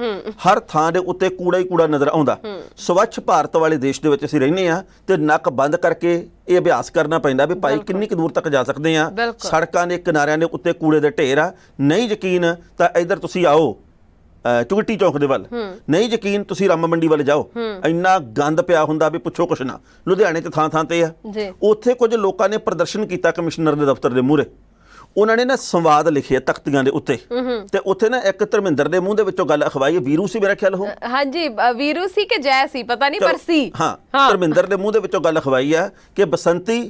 ਹਰ ਥਾਂ ਦੇ ਉੱਤੇ ਕੂੜਾ ਹੀ ਕੂੜਾ ਨਜ਼ਰ ਆਉਂਦਾ। ਸਵੱਛ ਭਾਰਤ ਵਾਲੇ ਦੇਸ਼ ਦੇ ਵਿੱਚ ਅਸੀਂ ਰਹਿੰਦੇ ਆ ਤੇ ਨੱਕ ਬੰਦ ਕਰਕੇ ਇਹ ਅਭਿਆਸ ਕਰਨਾ ਪੈਂਦਾ ਵੀ ਭਾਈ ਕਿੰਨੀ ਕੁ ਦੂਰ ਤੱਕ ਜਾ ਸਕਦੇ ਆ। ਸੜਕਾਂ ਦੇ ਕਿਨਾਰਿਆਂ ਦੇ ਉੱਤੇ ਕੂੜੇ ਦੇ ਢੇਰ ਆ। ਨਹੀਂ ਯਕੀਨ ਤਾਂ ਇੱਧਰ ਤੁਸੀਂ ਆਓ ਚੁਗਟੀ ਚੌਕ ਦੇ ਵੱਲ, ਨਹੀਂ ਯਕੀਨ ਤੁਸੀਂ ਰਾਮ ਮੰਡੀ ਵੱਲ ਜਾਓ, ਇੰਨਾ ਗੰਦ ਪਿਆ ਹੁੰਦਾ ਵੀ ਪੁੱਛੋ ਕੁਛ ਨਾ। ਲੁਧਿਆਣੇ 'ਚ ਥਾਂ ਤੇ ਆ। ਉੱਥੇ ਕੁਝ ਲੋਕਾਂ ਨੇ ਪ੍ਰਦਰਸ਼ਨ ਕੀਤਾ ਕਮਿਸ਼ਨਰ ਦੇ ਦਫ਼ਤਰ ਦੇ ਮੂਹਰੇ। ਉਹਨਾਂ ਨੇ ਨਾ ਸੰਵਾਦ ਲਿਖੇ ਤਖਤੀਆਂ ਦੇ ਉੱਤੇ, ਤੇ ਉੱਥੇ ਨਾ ਇੱਕ ਧਰਮਿੰਦਰ ਦੇ ਮੂੰਹ ਦੇ ਵਿੱਚੋਂ ਗੱਲ ਅਖਵਾਈ। ਵੀਰੂ ਸੀ ਮੇਰਾ ਖਿਆਲ ਉਹ। ਹਾਂਜੀ ਵੀਰੂ ਸੀ ਕਿ ਜੈ ਸੀ ਪਤਾ ਨਹੀਂ, ਪਰ ਸੀ। ਹਾਂ ਧਰਮਿੰਦਰ ਦੇ ਮੂੰਹ ਦੇ ਵਿੱਚੋਂ ਗੱਲ ਅਖਵਾਈ ਆ ਕਿ ਬਸੰਤੀ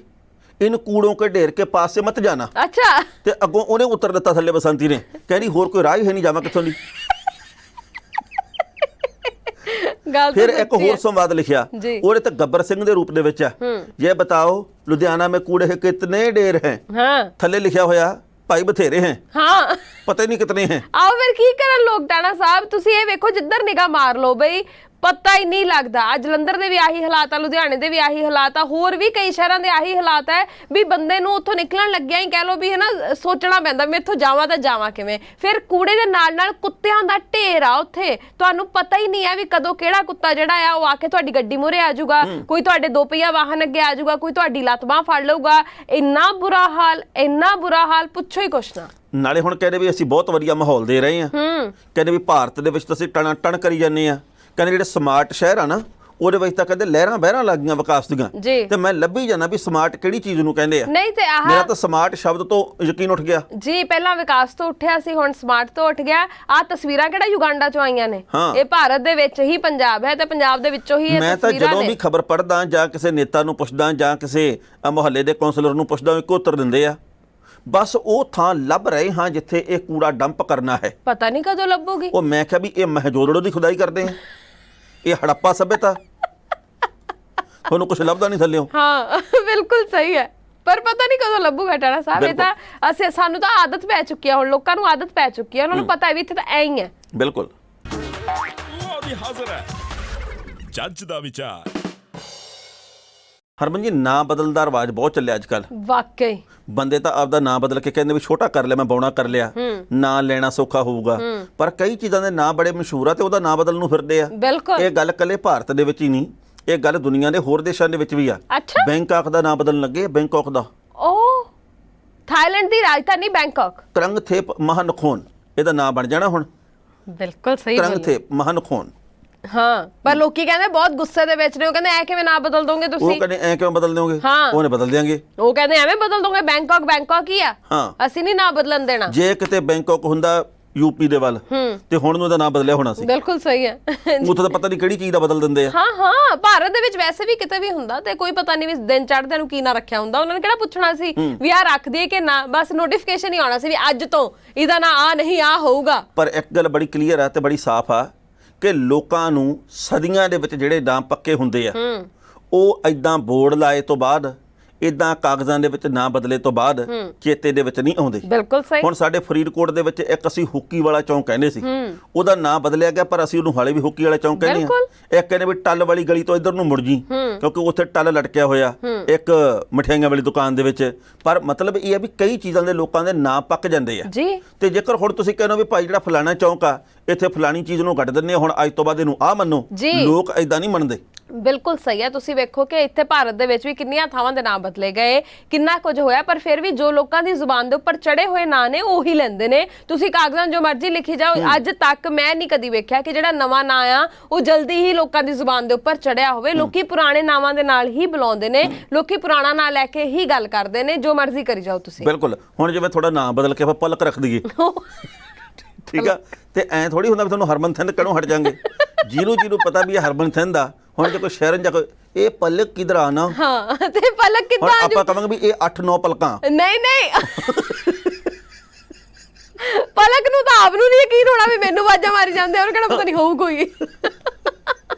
इन कूड़ों के ढेर के पास से मत जाना। अच्छा। ਤੇ ਅੱਗੋਂ ਉਹਨੇ ਉੱਤਰ ਦਿੱਤਾ ਥੱਲੇ ਬਸੰਤੀ ਨੇ, ਕਹਿੰਦੀ ਹੋਰ ਕੋਈ ਰਾਹ ਹੀ ਹੈ ਨਹੀਂ, ਜਾਵਾਂ ਕਿੱਥੋਂ ਦੀ। फिर एक होर संवाद लिखिया, और तो गब्बर सिंह दे रूप दे विच है, ये बताओ लुधियाना में कूड़े कितने ढेर हैं? हाँ। थल्ले लिखिया होया भाई बथेरे हैं। हाँ। पता ही नहीं कितने हैं। आओ फिर की करन लोग टाणा साहब, तुसी ये वेखो जिधर निगाह मार लो बई ਪਤਾ ਹੀ ਨਹੀਂ ਲੱਗਦਾ। ਅੱਜ ਜਲੰਧਰ ਦੇ ਵੀ ਆਹੀ ਹਾਲਾਤ ਆ, ਲੁਧਿਆਣੇ ਦੇ ਵੀ ਆਹੀ ਹਾਲਾਤ ਆ, ਹੋਰ ਵੀ ਕਈ ਸ਼ਹਿਰਾਂ ਦੇ ਆਹੀ ਹਾਲਾਤ ਹੈ ਵੀ ਬੰਦੇ ਨੂੰ ਉੱਥੋਂ ਨਿਕਲਣ ਲੱਗਿਆ ਹੀ ਕਹਿ ਲਓ ਵੀ ਹਨਾ ਸੋਚਣਾ ਪੈਂਦਾ ਮੈਂ ਇੱਥੋਂ ਜਾਵਾਂ ਤਾਂ ਜਾਵਾਂ ਕਿਵੇਂ। ਫਿਰ ਕੂੜੇ ਦੇ ਨਾਲ ਨਾਲ ਕੁੱਤਿਆਂ ਦਾ ਢੇਰ ਆ ਉੱਥੇ, ਤੁਹਾਨੂੰ ਪਤਾ ਹੀ ਨਹੀਂ ਹੈ ਵੀ ਕਦੋਂ ਕਿਹੜਾ ਕੁੱਤਾ ਜਿਹੜਾ ਆ ਉਹ ਆ ਕੇ ਤੁਹਾਡੀ ਗੱਡੀ ਮੂਹਰੇ ਆ ਜਾਊਗਾ, ਕੋਈ ਤੁਹਾਡੇ 2 ਪਹੀਆ ਵਾਹਨ ਅੱਗੇ ਆ ਜਾਊਗਾ, ਕੋਈ ਤੁਹਾਡੀ ਲੱਤ ਬਾਂਹ ਫੜ ਲਊਗਾ। ਇੰਨਾ ਬੁਰਾ ਹਾਲ ਪੁੱਛੋ ਹੀ ਕੁਛ ਨਾ। ਨਾਲੇ ਹੁਣ ਕਹਿੰਦੇ ਵੀ ਅਸੀਂ ਬਹੁਤ ਵਧੀਆ ਮਾਹੌਲ ਦੇ ਰਹੇ ਹਾਂ, ਕਹਿੰਦੇ ਵੀ ਭਾਰਤ ਦੇ ਵਿੱਚ ਤੁਸੀਂ ਟਣਾ ਟਣ ਕਰੀ ਜਾਂਦੇ ਆ, ਕਹਿੰਦੇ ਜਿਹੜੇ ਸਮਾਰਟ ਸ਼ਹਿਰ ਆ ਨਾ ਉਹਦੇ ਵਿੱਚ ਤਾਂ ਕਹਿੰਦੇ ਲਹਿਰਾਂ ਬਹਿਰਾਂ ਲੱਗ ਗਈਆਂ ਵਿਕਾਸ ਦੀਆਂ। ਤੇ ਮੈਂ ਲੱਭੀ ਜਾਣਾ ਵੀ ਸਮਾਰਟ ਕਿਹੜੀ ਚੀਜ਼ ਨੂੰ ਕਹਿੰਦੇ ਆ। ਨਹੀਂ ਤੇ ਆਹ ਮੇਰਾ ਤਾਂ ਸਮਾਰਟ ਸ਼ਬਦ ਤੋਂ ਯਕੀਨ ਉੱਠ ਗਿਆ ਜੀ। ਪਹਿਲਾਂ ਵਿਕਾਸ ਤੋਂ ਉੱਠਿਆ ਸੀ, ਹੁਣ ਸਮਾਰਟ ਤੋਂ ਉੱਠ ਗਿਆ। ਆਹ ਤਸਵੀਰਾਂ ਕਿਹੜਾ ਯੁਗਾਂਡਾ ਚੋਂ ਆਈਆਂ ਨੇ, ਇਹ ਭਾਰਤ ਦੇ ਵਿੱਚ ਹੀ ਪੰਜਾਬ ਹੈ ਤੇ ਪੰਜਾਬ ਦੇ ਵਿੱਚੋਂ ਹੀ ਇਹ ਮੈਂ ਤਾਂ ਤਸਵੀਰਾਂ ਜਦੋਂ ਨੇ। ਵੀ ਖਬਰ ਪੜ੍ਹਦਾ ਜਾਂ ਕਿਸੇ ਨੇਤਾ ਨੂੰ ਪੁੱਛਦਾ ਜਾਂ ਕਿਸੇ ਮੁਹੱਲੇ ਦੇ ਕੌਂਸਲਰ ਨੂੰ ਪੁੱਛਦਾ, ਇੱਕੋ ਉੱਤਰ ਦਿੰਦੇ ਆ, ਬਸ ਉਹ ਥਾਂ ਲੱਭ ਰਹੇ ਹਾਂ ਜਿੱਥੇ ਇਹ ਕੂੜਾ ਡੰਪ ਕਰਨਾ ਹੈ। ਪਤਾ ਨਹੀਂ ਕਦੋਂ ਲੱਭੂਗੀ। ਉਹ ਮੈਂ ਕਿਹਾ ਵੀ ਇਹ ਮਹਜੋਦੜੋ ਦੀ ਖੁਦਾਈ ਕਰਦੇ ਆ, ਇਹ ਹੜੱਪਾ ਸਭਿਅਤਾ, ਤੁਹਾਨੂੰ ਕੁਝ ਲੱਭਦਾ ਨਹੀਂ ਥੱਲਿਓ। ਹਾਂ ਬਿਲਕੁਲ ਸਹੀ ਹੈ, ਪਰ ਪਤਾ ਨਹੀਂ ਕਦੋਂ ਲੱਭੂਗਾ ਟਾਣਾ ਸਾਹਿਬ। ਇਹ ਤਾਂ ਸਾਨੂੰ ਤਾਂ ਆਦਤ ਪੈ ਚੁੱਕੀ ਹੈ, ਹੁਣ ਲੋਕਾਂ ਨੂੰ ਆਦਤ ਪੈ ਚੁੱਕੀ ਹੈ, ਉਹਨਾਂ ਨੂੰ ਪਤਾ ਹੈ ਵੀ ਇੱਥੇ ਤਾਂ ਐ ਹੀ ਹੈ। ਬਿਲਕੁਲ। ਲਓ ਵੀ ਹਾਜ਼ਰ ਹੈ ਜੱਜ ਦਾ ਵਿਚਾਰ। ਹਰਮਨ ਜੀ, ਨਾਂ ਬਦਲਣ ਦਾ ਰਿਵਾਜ ਬਹੁਤ ਚੱਲਿਆ ਅੱਜ ਕੱਲ੍ਹ। ਵਾਕਈ ਬੰਦੇ ਤਾਂ ਆਪਦਾ ਨਾਂ ਬਦਲ ਕੇ ਕਹਿੰਦੇ ਵੀ ਛੋਟਾ ਕਰ ਲਿਆ, ਮੈਂ ਬੌਣਾ ਕਰ ਲਿਆ, ਨਾਂ ਲੈਣਾ ਸੌਖਾ ਹੋਊਗਾ। ਪਰ ਕਈ ਚੀਜ਼ਾਂ ਦੇ ਨਾਂ ਬੜੇ ਮਸ਼ਹੂਰ ਆ ਤੇ ਉਹਦਾ ਨਾਂ ਬਦਲਣ ਨੂੰ ਫਿਰਦੇ ਆ। ਬਿਲਕੁਲ। ਇਹ ਗੱਲ ਇਕੱਲੇ ਭਾਰਤ ਦੇ ਵਿੱਚ ਹੀ ਨਹੀਂ, ਇਹ ਗੱਲ ਦੁਨੀਆ ਦੇ ਹੋਰ ਦੇਸ਼ਾਂ ਦੇ ਵਿੱਚ ਵੀ ਆ। ਅੱਛਾ। ਬੈਂਕਾਕ ਦਾ ਨਾਂ ਬਦਲਣ ਲੱਗੇ, ਬੈਂਕਾਕ ਦਾ। ਉਹ ਥਾਈਲੈਂਡ ਦੀ ਰਾਜਧਾਨੀ ਬੈਂਕਾਕ। ਤਰੰਗਥੇਪ ਮਹਾਨਖੋਨ ਇਹਦਾ ਨਾਂ ਬਣ ਜਾਣਾ ਹੁਣ। ਬਿਲਕੁਲ ਸਹੀ। ਤਰੰਗਥੇਪ ਮਹਾਨਖੋਨ। ਹਾਂ, ਪਰ ਲੋਕੀ ਕਹਿੰਦੇ ਬਹੁਤ ਗੁੱਸੇ ਦੇ ਵਿੱਚ ਨੇ, ਉਹ ਕਹਿੰਦੇ ਐ ਕਿਵੇਂ ਨਾਂ ਬਦਲ ਦੋਗੇ ਤੁਸੀਂ? ਉਹ ਕਹਿੰਦੇ ਐ ਕਿਵੇਂ ਬਦਲ ਦਿਓਗੇ? ਉਹਨੇ ਬਦਲ ਦਿਆਂਗੇ। ਉਹ ਕਹਿੰਦੇ ਐਵੇਂ ਬਦਲ ਦੋਗੇ, ਬੈਂਕਾਕ ਹੀ ਆ, ਅਸੀਂ ਨਹੀਂ ਨਾਂ ਬਦਲਣ ਦੇਣਾ। ਜੇ ਕਿਤੇ ਬੈਂਕਾਕ ਹੁੰਦਾ ਯੂਪੀ ਦੇ ਵੱਲ ਤੇ ਹੁਣ ਨੂੰ ਇਹਦਾ ਨਾਮ ਬਦਲਿਆ ਹੋਣਾ ਸੀ। ਬਿਲਕੁਲ ਸਹੀ ਹੈ। ਉੱਥੇ ਤਾਂ ਪਤਾ ਨਹੀਂ ਕਿਹੜੀ ਚੀਜ਼ ਦਾ ਬਦਲ ਦਿੰਦੇ ਆ। ਹਾਂ ਭਾਰਤ ਦੇ ਵਿੱਚ ਵੈਸੇ ਵੀ ਕਿਤੇ ਵੀ ਹੁੰਦਾ ਤੇ ਕੋਈ ਪਤਾ ਨਹੀਂ ਵੀ ਦਿਨ ਚੜ੍ਹਦੇ ਨੂੰ ਕੀ ਨਾ ਰੱਖਿਆ ਹੁੰਦਾ। ਉਹਨਾਂ ਨੇ ਕਿਹੜਾ ਪੁੱਛਣਾ ਸੀ ਵੀ ਆਹ ਰੱਖ ਦਈਏ ਕਿ ਨਾ, ਬਸ ਨੋਟੀਫਿਕੇਸ਼ਨ ਹੀ ਆਉਣਾ ਸੀ ਵੀ ਅੱਜ ਤੋਂ ਇਹਦਾ ਨਾਂ ਆ ਨਹੀਂ ਆ ਹੋਊਗਾ। ਪਰ ਇੱਕ ਗੱਲ ਬੜੀ ਕਲੀਅਰ ਆ ਤੇ ਬੜੀ ਸਾਫ਼ ਆ ਕਿ ਲੋਕਾਂ ਨੂੰ ਸਦੀਆਂ ਦੇ ਵਿੱਚ ਜਿਹੜੇ ਨਾਮ ਪੱਕੇ ਹੁੰਦੇ ਆ ਉਹ ਐਦਾਂ ਬੋਰਡ ਲਾਏ ਤੋਂ ਬਾਅਦ, ਇਦਾਂ ਕਾਗਜ਼ਾਂ ਦੇ ਵਿੱਚ ਨਾਂ ਬਦਲੇ ਤੋਂ ਬਾਅਦ ਚੇਤੇ ਦੇ ਵਿੱਚ ਨਹੀਂ ਆਉਂਦੇ। ਬਿਲਕੁਲ ਸਹੀ। ਹੁਣ ਸਾਡੇ ਫਰੀਦਕੋਟ ਦੇ ਵਿੱਚ ਇੱਕ ਅਸੀਂ ਹੁੱਕੀ ਵਾਲਾ ਚੌਂਕ ਕਹਿੰਦੇ ਸੀ, ਉਹਦਾ ਨਾਂ ਬਦਲਿਆ ਗਿਆ ਪਰ ਅਸੀਂ ਉਹਨੂੰ ਹਾਲੇ ਵੀ ਹੁੱਕੀ ਵਾਲਾ ਚੌਂਕ ਕਹਿੰਦੇ ਆ। ਇੱਕ ਕਹਿੰਦੇ ਵੀ ਟੱਲ ਵਾਲੀ ਗਲੀ ਤੋਂ ਇੱਧਰ ਨੂੰ ਮੁੜ ਜੀ ਕਿਉਂਕਿ ਉੱਥੇ ਟੱਲ ਲਟਕਿਆ ਹੋਇਆ ਇੱਕ ਮਠਿਆਈਆਂ ਵਾਲੀ ਦੁਕਾਨ ਦੇ ਵਿੱਚ। ਪਰ ਮਤਲਬ ਇਹ ਆ ਵੀ ਕਈ ਚੀਜ਼ਾਂ ਦੇ ਲੋਕਾਂ ਦੇ ਨਾਂ ਪੱਕ ਜਾਂਦੇ ਆ ਜੀ। ਤੇ ਜੇਕਰ ਹੁਣ ਤੁਸੀਂ ਕਹਿੰਦੇ ਵੀ ਭਾਈ ਜਿਹੜਾ ਫਲਾਣਾ ਚੌਂਕ ਆ ਇੱਥੇ ਫਲਾਣੀ ਚੀਜ਼ ਨੂੰ ਕੱਢ ਦਿੰਦੇ ਆ, ਹੁਣ ਅੱਜ ਤੋਂ ਬਾਅਦ ਇਹਨੂੰ ਆਹ ਮੰਨੋ, ਲੋਕ ਐਦਾਂ ਨਹੀਂ ਮੰਨਦੇ। ਬਿਲਕੁਲ ਸਹੀ ਹੈ। ਤੁਸੀਂ ਵੇਖੋ ਕਿ ਇੱਥੇ ਭਾਰਤ ਦੇ ਵਿੱਚ ਵੀ ਕਿੰਨੀਆਂ ਥਾਵਾਂ ਦੇ ਨਾਂ ਬਦਲੇ ਗਏ, ਕਿੰਨਾ ਕੁਝ ਹੋਇਆ, ਪਰ ਫਿਰ ਵੀ ਜੋ ਲੋਕਾਂ ਦੀ ਜ਼ੁਬਾਨ ਦੇ ਉੱਪਰ ਚੜੇ ਹੋਏ ਨਾਂ ਨੇ ਉਹੀ ਲੈਂਦੇ ਨੇ। ਤੁਸੀਂ ਕਾਗਜ਼ਾਂ ਜੋ ਮਰਜ਼ੀ ਲਿਖੀ ਜਾਓ, ਅੱਜ ਤੱਕ ਮੈਂ ਨਹੀਂ ਕਦੀ ਵੇਖਿਆ ਕਿ ਜਿਹੜਾ ਨਵਾਂ ਨਾਂ ਆ ਉਹ ਜਲਦੀ ਹੀ ਲੋਕਾਂ ਦੀ ਜ਼ੁਬਾਨ ਦੇ ਉੱਪਰ ਚੜਿਆ ਹੋਵੇ। ਲੋਕੀ ਪੁਰਾਣੇ ਨਾਵਾਂ ਦੇ ਨਾਲ ਹੀ ਬੁਲਾਉਂਦੇ ਨੇ, ਲੋਕੀ ਪੁਰਾਣਾ ਨਾਂ ਲੈ ਕੇ ਹੀ ਗੱਲ ਕਰਦੇ ਨੇ। ਜੋ ਮਰਜ਼ੀ ਕਰੀ ਜਾਓ ਤੁਸੀਂ। ਬਿਲਕੁਲ। ਹੁਣ ਜਿਵੇਂ ਥੋੜਾ ਨਾਂ ਬਦਲ ਕੇ ਆਪਾਂ ਪਲਕ ਰੱਖ ਦਈਏ, ਠੀਕ ਆ, ਤੇ ਐ ਥੋੜੀ ਹੁੰਦਾ ਵੀ ਤੁਹਾਨੂੰ ਹਰਮਨ ਥਿੰਦ ਕਹਿਣੋਂ ਹਟ ਜਾਾਂਗੇ। ਜਿਹਨੂੰ ਪਤਾ ਵੀ ਇਹ ਹਰਮਨ ਥਿੰਦ ਆ, ਹੁਣ ਜੇ ਕੋਈ ਸ਼ਹਿਰਨ ਜਾਂ ਕੋਈ ਇਹ ਪਲਕ ਕਿਧਰ ਆਣਾ, ਹਾਂ ਤੇ ਪਲਕ ਕਿੱਦਾਂ ਹੁਣ ਆਪਾਂ ਕਹਾਂਗੇ ਵੀ ਇਹ 8-9 ਪਲਕਾਂ। ਨਹੀਂ ਪਲਕ ਨੂੰ ਤਾਂ ਆਪ ਨੂੰ ਨਹੀਂ ਯਕੀਨ ਹੋਣਾ ਵੀ ਮੈਨੂੰ ਆਵਾਜ਼ਾਂ ਮਾਰੀ ਜਾਂਦੇ, ਉਹਨੂੰ ਕਿਹੜਾ ਪਤਾ ਨਹੀਂ ਹੋਊ ਕੋਈ।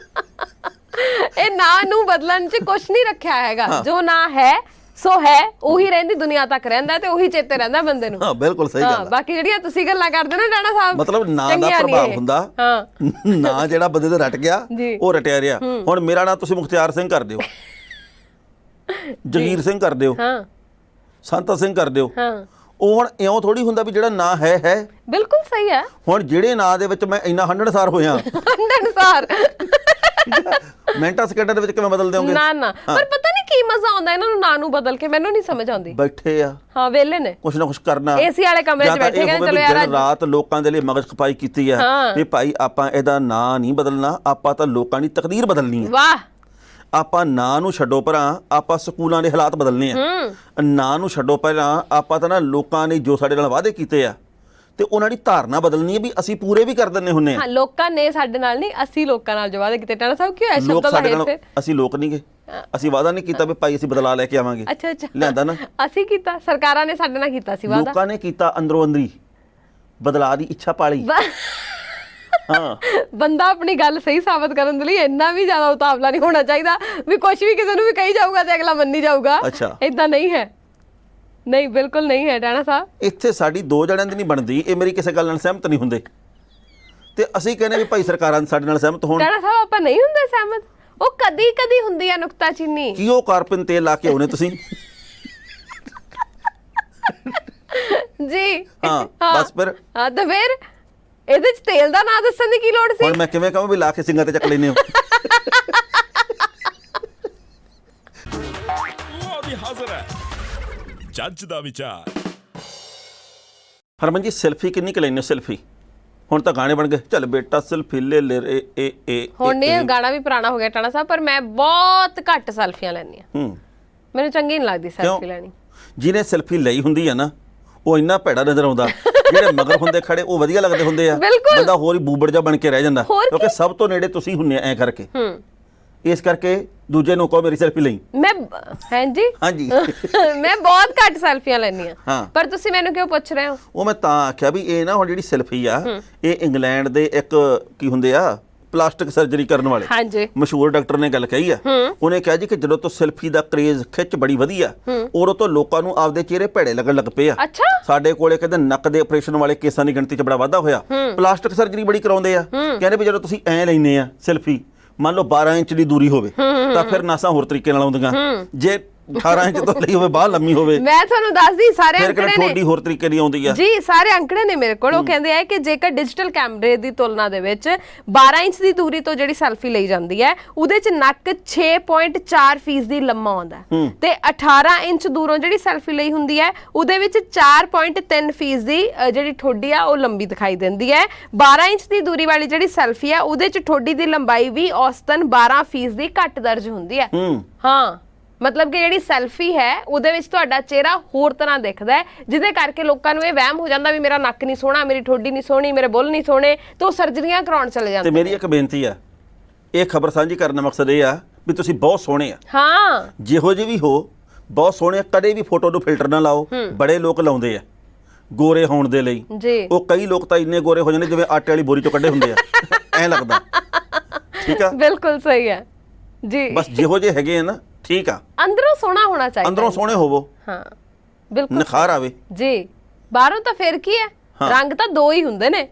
ਇਹ ਨਾਂ ਨੂੰ ਬਦਲਣ 'ਚ ਕੁਛ ਨਹੀਂ ਰੱਖਿਆ ਹੈਗਾ, ਜੋ ਨਾਂ ਹੈ ਸੋ ਹੈ ਉਹੀ ਰਹਿੰਦੀ ਦੁਨੀਆ ਤੱਕ ਰਹਿੰਦਾ ਤੇ ਉਹੀ ਚੇਤੇ ਰਹਿੰਦਾ ਬੰਦੇ ਨੂੰ। ਹਾਂ ਬਿਲਕੁਲ ਸਹੀ ਗੱਲ। ਬਾਕੀ ਜਿਹੜੀਆਂ ਤੁਸੀਂ ਗੱਲਾਂ ਕਰਦੇ ਨਾ ਟਾਣਾ ਸਾਹਿਬ, ਮਤਲਬ ਨਾਂ ਦਾ ਪ੍ਰਭਾਵ ਹੁੰਦਾ। ਨਾਂ ਜਿਹੜਾ ਬੰਦੇ ਦੇ ਰਟ ਗਿਆ ਉਹ ਰਟਿਆ ਰਿਹਾ। ਹੁਣ ਮੇਰਾ ਨਾਂ ਤੁਸੀਂ ਮੁਖਤਿਆਰ ਸਿੰਘ ਕਰ ਦਿਓ, ਜਗੀਰ ਸਿੰਘ ਕਰ ਦਿਓ, ਸੰਤਾ ਸਿੰਘ ਕਰ ਦਿਓ, ਉਹ ਹੁਣ ਇਉਂ ਥੋੜੀ ਹੁੰਦਾ ਵੀ ਜਿਹੜਾ ਨਾਂ ਹੈ। ਬਿਲਕੁਲ ਸਹੀ ਹੈ। ਹੁਣ ਜਿਹੜੇ ਨਾਂ ਦੇ ਵਿੱਚ ਮੈਂ ਇੰਨਾ ਹੰਢਣਸਾਰ ਹੋਇਆ, ਮਿੰਟਾਂ ਸਕਿੰਟਾਂ ਦੇ ਵਿੱਚ ਕਿਵੇਂ ਬਦਲ ਦਿਓਗੇ? ਨਾ ਪਰ ਪਤਾ ਨਹੀਂ ਕੀ ਮਜ਼ਾ ਆਉਂਦਾ ਇਹਨਾਂ ਨੂੰ ਨਾਂ ਨੂੰ ਬਦਲ ਕੇ, ਮੈਨੂੰ ਨਹੀਂ ਸਮਝ ਆਉਂਦੀ। ਬੈਠੇ ਆ, ਹਾਂ ਵੇਲੇ ਨੇ, ਕੁਛ ਨਾ ਕੁਛ ਕਰਨਾ, ਏਸੀ ਵਾਲੇ ਕਮਰੇ 'ਚ ਬੈਠੇ ਗਏ, ਚਲੋ ਯਾਰ ਰਾਤ ਲੋਕਾਂ ਦੇ ਲਈ ਮਗਜ ਖਪਾਈ ਕੀਤੀ ਆ ਵੀ ਭਾਈ ਆਪਾਂ ਇਹਦਾ ਨਾਂ ਨਹੀਂ ਬਦਲਣਾ, ਆਪਾਂ ਤਾਂ ਲੋਕਾਂ ਦੀ ਤਕਦੀਰ ਬਦਲਣੀ ਹੈ। ਵਾਹ। ਆਪਾਂ ਨਾਂ ਨੂੰ ਛੱਡੋ ਪਰਾਂ, ਆਪਾਂ ਸਕੂਲਾਂ ਦੇ ਹਾਲਾਤ ਬਦਲਨੇ ਆ। ਨਾਂ ਨੂੰ ਛੱਡੋ ਪਰਾਂ, ਆਪਾਂ ਤਾਂ ਨਾ ਲੋਕਾਂ ਨੇ ਜੋ ਸਾਡੇ ਨਾਲ ਵਾਅਦੇ ਕੀਤੇ ਆ ਤੇ ਉਹਨਾਂ ਦੀ ਧਾਰਨਾ ਬਦਲਣੀ ਹੈ ਵੀ ਅਸੀਂ ਪੂਰੇ ਵੀ ਕਰ ਦਿੰਨੇ ਹੁੰਨੇ ਆ। ਹਾਂ ਲੋਕਾਂ ਨੇ ਸਾਡੇ ਨਾਲ ਨਹੀਂ, ਅਸੀਂ ਲੋਕਾਂ ਨਾਲ ਜੋ ਵਾਅਦੇ ਕੀਤੇ। ਟਾਣਾ ਸਾਹਿਬ ਕਿਉਂ ਐ ਸ਼ਬਦ ਦਾ ਹੈ ਫਿਰ? ਅਸੀਂ ਲੋਕ ਨਹੀਂ ਗਏ, ਅਸੀਂ ਵਾਅਦਾ ਨਹੀਂ ਕੀਤਾ ਵੀ ਭਾਈ ਅਸੀਂ ਬਦਲਾ ਲੈ ਕੇ ਆਵਾਂਗੇ। ਅੱਛਾ ਲਿਆਂਦਾ ਨਾ, ਅਸੀਂ ਕੀਤਾ, ਸਰਕਾਰਾਂ ਨੇ ਸਾਡੇ ਨਾਲ ਕੀਤਾ ਸੀ ਵਾਅਦਾ। ਲੋਕਾਂ ਨੇ ਕੀਤਾ ਅੰਦਰੋਂ ਅੰਦਰੀ ਬਦਲਾ ਦੀ ਇੱਛਾ ਪਾਲੀ। ਹਾਂ, ਬੰਦਾ ਆਪਣੀ ਗੱਲ ਸਹੀ ਸਾਬਤ ਕਰਨ ਦੇ ਲਈ ਇੰਨਾ ਵੀ ਜ਼ਿਆਦਾ ਉਤਾਵਲਾ ਨਹੀਂ ਹੋਣਾ ਚਾਹੀਦਾ ਵੀ ਕੁਝ ਵੀ ਕਿਸੇ ਨੂੰ ਵੀ ਕਹੀ ਜਾਊਗਾ ਤੇ ਅਗਲਾ ਮੰਨੀ ਜਾਊਗਾ। ਏਦਾਂ ਨਹੀਂ ਹੈ, ਨਹੀਂ ਬਿਲਕੁਲ ਨਹੀਂ ਹੈ ਟਾਣਾ ਸਾਹਿਬ। ਇੱਥੇ ਸਾਡੀ ਦੋ ਜਣਿਆਂ ਦੀ ਨਹੀਂ ਬਣਦੀ, ਇਹ ਮੇਰੀ ਕਿਸੇ ਗੱਲ ਨਾਲ ਸਹਿਮਤ ਨਹੀਂ ਹੁੰਦੇ। ਤੇ ਅਸੀਂ ਕਹਿੰਦੇ ਵੀ ਭਾਈ ਸਰਕਾਰਾਂ ਸਾਡੇ ਨਾਲ ਸਹਿਮਤ ਹੋਣ। ਟਾਣਾ ਸਾਹਿਬ ਆਪਾਂ ਨਹੀਂ ਹੁੰਦੇ ਸਹਿਮਤ, ਉਹ ਕਦੀ ਕਦੀ ਹੁੰਦੀ ਆ ਨੁਕਤਾਚੀਨੀ। ਕੀ ਉਹ ਕਾਰਪਨ ਤੇਲ ਲਾ ਕੇ ਆਉਣੇ ਤੁਸੀਂ? ਜੀ ਹਾਂ ਬਸ ਫਿਰ ਹਾਂ, ਤਾਂ ਫਿਰ ਇਹਦੇ ਚ ਤੇਲ ਦਾ ਨਾਂ ਦੱਸਣ ਦੀ ਕੀ ਲੋੜ ਸੀ? ਹੁਣ ਮੈਂ ਕਿਵੇਂ ਕਹਾਂ ਵੀ ਲਾ ਕੇ ਸਿੰਘਾਂ ਤੇ ਚੱਕ ਲੈਨੇ ਹੋ? ਲਓ ਵੀ ਹਾਜ਼ਰ ਹੈ ਜੱਜ ਦਾ ਵਿਚਾਰ। ਹਰਮਨ ਜੀ ਸੈਲਫੀ ਕਿੰਨੀ ਕੁ ਲੈਨੇ ਹੋ? ਸੈਲਫੀ ਹੁਣ ਤਾਂ ਗਾਣੇ ਬਣ ਗਏ, ਚੱਲ ਬੇਟਾ ਸੈਲਫੀ ਲੈ ਲੈ ਰੇ ਏ। ਹੁਣ ਇਹ ਗਾਣਾ ਵੀ ਪੁਰਾਣਾ ਹੋ ਗਿਆ ਟਾਣਾ ਸਾਹਿਬ, ਪਰ ਮੈਂ ਬਹੁਤ ਘੱਟ ਸੈਲਫੀਆਂ ਲੈਂਦੀ ਆ। ਮੈਨੂੰ ਚੰਗੀ ਨਹੀਂ ਲੱਗਦੀ ਸੈਲਫੀ ਲੈਣੀ। ਜਿਹਨੇ ਸੈਲਫੀ ਲਈ ਹੁੰਦੀ ਆ ਨਾ ਉਹ ਇੰਨਾ ਭੈੜਾ ਨਜ਼ਰ ਆਉਂਦਾ, ਜਿਹੜੇ ਮਗਰ ਹੁੰਦੇ ਖੜੇ ਉਹ ਵਧੀਆ ਲੱਗਦੇ ਹੁੰਦੇ ਆ। ਬੰਦਾ ਹੋਰ ਹੀ ਬੂਬੜ ਜਾ ਬਣ ਕੇ ਰਹਿ ਜਾਂਦਾ, ਕਿਉਂਕਿ ਸਭ ਤੋਂ ਨੇੜੇ ਤੁਸੀਂ ਹੁੰਨੇ ਐ ਕਰਕੇ। ਇਸ ਕਰਕੇ ਦੂਜੇ ਨੂੰ ਕਹੋ ਮੇਰੀ ਸੈਲਫੀ ਲਈ। ਮੈਂ ਹਾਂਜੀ ਹਾਂਜੀ ਮੈਂ ਬਹੁਤ ਘੱਟ ਸੈਲਫੀਆਂ ਲੈਂਦੀ ਆ, ਹਾਂ। ਪਰ ਤੁਸੀਂ ਮੈਨੂੰ ਕਿਉਂ ਪੁੱਛ ਰਹੇ ਹੋ? ਉਹ ਮੈਂ ਤਾਂ ਆਖਿਆ ਵੀ ਇਹ ਨਾ ਹੁਣ ਜਿਹੜੀ ਸੈਲਫੀ ਆ ਇਹ ਇੰਗਲੈਂਡ ਦੇ ਇੱਕ ਕੀ ਹੁੰਦੇ ਆ ਪਲਾਸਟਿਕ ਸਰਜਰੀ ਕਰਨ ਵਾਲੇ ਹਾਂਜੀ ਮਸ਼ਹੂਰ ਡਾਕਟਰ ਨੇ ਗੱਲ ਕਹੀ ਆ। ਉਹਨੇ ਕਿਹਾ ਜੀ ਕਿ ਜਦੋਂ ਤੋਂ ਸੈਲਫੀ ਦਾ ਕ੍ਰੇਜ਼ ਖਿੱਚ ਬੜੀ ਵਧੀ ਆ ਉਦੋਂ ਤੋਂ ਲੋਕਾਂ ਨੂੰ ਆਪਦੇ ਚਿਹਰੇ ਭੈੜੇ ਲੱਗਣ ਲੱਗ ਪਏ ਆ। ਅੱਛਾ। ਸਾਡੇ ਕੋਲੇ ਕਹਿੰਦੇ ਨੱਕ ਦੇ ਆਪਰੇਸ਼ਨ ਵਾਲੇ ਕੇਸਾਂ ਦੀ ਗਿਣਤੀ 'ਚ ਬੜਾ ਵਾਧਾ ਹੋਇਆ, ਪਲਾਸਟਿਕ ਸਰਜਰੀ ਬੜੀ ਕਰਾਉਂਦੇ ਆ। ਕਹਿੰਦੇ ਵੀ ਜਦੋਂ ਤੁਸੀਂ ਐ ਲੈਨੇ ਆ ਸੈਲਫੀ, ਮੰਨ ਲਓ 12 ਇੰਚ ਦੀ ਦੂਰੀ ਹੋਵੇ ਤਾਂ ਫਿਰ ਨਾਸਾਂ ਹੋਰ ਤਰੀਕੇ ਨਾਲ ਆਉਂਦੀਆਂ, ਜੇ 18 ਇੰਚ ਤੋਂ ਲਈ ਹੋਵੇ ਬਾਹ ਲੰਮੀ ਹੋਵੇ। ਮੈਂ ਤੁਹਾਨੂੰ ਦੱਸਦੀ ਸਾਰੇ ਅੰਕੜੇ ਨੇ, ਥੋੜੀ ਹੋਰ ਤਰੀਕੇ ਦੀ ਆਉਂਦੀ ਆ ਜੀ। ਸਾਰੇ ਅੰਕੜੇ ਨੇ ਮੇਰੇ ਕੋਲ। ਉਹ ਕਹਿੰਦੇ ਆ ਕਿ ਜੇਕਰ ਡਿਜੀਟਲ ਕੈਮਰੇ ਦੀ ਤੁਲਨਾ ਦੇ ਵਿੱਚ 12 ਇੰਚ ਦੀ ਦੂਰੀ ਤੋਂ ਜਿਹੜੀ ਸੈਲਫੀ ਲਈ ਜਾਂਦੀ ਹੈ ਉਹਦੇ ਚ ਨੱਕ 6.4% ਦੀ ਲੰਮਾ ਆਉਂਦਾ ਤੇ 18 ਇੰਚ ਦੂਰੋਂ ਜਿਹੜੀ ਸੈਲਫੀ ਲਈ ਹੁੰਦੀ ਹੈ ਉਹਦੇ ਵਿੱਚ 4.3% ਦੀ ਜਿਹੜੀ ਠੋਡੀ ਆ ਉਹ ਲੰਬੀ ਦਿਖਾਈ ਦਿੰਦੀ ਹੈ। 12 ਇੰਚ ਦੀ ਦੂਰੀ ਵਾਲੀ ਜਿਹੜੀ ਸੈਲਫੀ ਹੈ ਉਹਦੇ ਚ ਠੋਡੀ ਦੀ ਲੰਬਾਈ ਵੀ ਔਸਤਨ 12% ਦੀ ਘੱਟ ਦਰਜ ਹੁੰਦੀ ਹੈ। ਹਾਂ, ਮਤਲਬ ਕਿ ਜਿਹੜੀ ਸੈਲਫੀ ਹੈ ਉਹਦੇ ਵਿੱਚ ਤੁਹਾਡਾ ਚਿਹਰਾ ਹੋਰ ਤਰ੍ਹਾਂ ਦਿਖਦਾ ਹੈ, ਜਿਹਦੇ ਕਰਕੇ ਲੋਕਾਂ ਨੂੰ ਇਹ ਵਹਿਮ ਹੋ ਜਾਂਦਾ ਵੀ ਮੇਰਾ ਨੱਕ ਨਹੀਂ ਸੋਹਣਾ, ਮੇਰੀ ਠੋਡੀ ਨਹੀਂ ਸੋਹਣੀ, ਮੇਰੇ ਬੁੱਲ ਨਹੀਂ ਸੋਹਣੇ, ਤੇ ਉਹ ਸਰਜਰੀਆਂ ਕਰਾਉਣ ਚਲੇ ਜਾਂਦੇ। ਤੇ ਮੇਰੀ ਇੱਕ ਬੇਨਤੀ ਆ, ਇਹ ਖਬਰ ਸਾਂਝੀ ਕਰਨ ਦਾ ਮਕਸਦ ਇਹ ਆ ਵੀ ਤੁਸੀਂ ਬਹੁਤ ਸੋਹਣੇ ਆ। ਹਾਂ, ਜਿਹੋ ਜਿਹੇ ਵੀ ਹੋ ਬਹੁਤ ਸੋਹਣੇ ਆ। ਕਦੇ ਵੀ ਫੋਟੋ ਨੂੰ ਫਿਲਟਰ ਨਾ ਲਾਓ, ਬੜੇ ਲੋਕ ਲਾਉਂਦੇ ਆ ਗੋਰੇ ਹੋਣ ਦੇ ਲਈ ਜੀ। ਉਹ ਕਈ ਲੋਕ ਤਾਂ ਇੰਨੇ ਗੋਰੇ ਹੋ ਜਾਂਦੇ ਜਿਵੇਂ ਆਟੇ ਵਾਲੀ ਬੋਰੀ ਚੋਂ ਕੱਢੇ ਹੁੰਦੇ ਆ, ਐਂ ਲੱਗਦਾ। ਠੀਕ ਆ, ਬਿਲਕੁਲ ਸਹੀ ਹੈ ਜੀ। ਬਸ ਜਿਹੋ ਜਿਹੇ ਹੈਗੇ ਆ ਨਾ ਠੀਕ ਆ, ਅੰਦਰੋਂ ਸੋਹਣਾ ਹੋਣਾ ਚਾਹੀਦਾ, ਅੰਦਰੋਂ ਸੋਹਣੇ ਹੋਵੋ। ਹਾਂ ਬਿਲਕੁਲ, ਨਿਖਾਰ ਆਵੇ ਜੀ। ਬਾਹਰੋਂ ਤਾਂ ਫਿਰ ਕੀ ਹੈ, ਰੰਗ ਤਾਂ ਦੋ ਹੀ ਹੁੰਦੇ ਨੇ।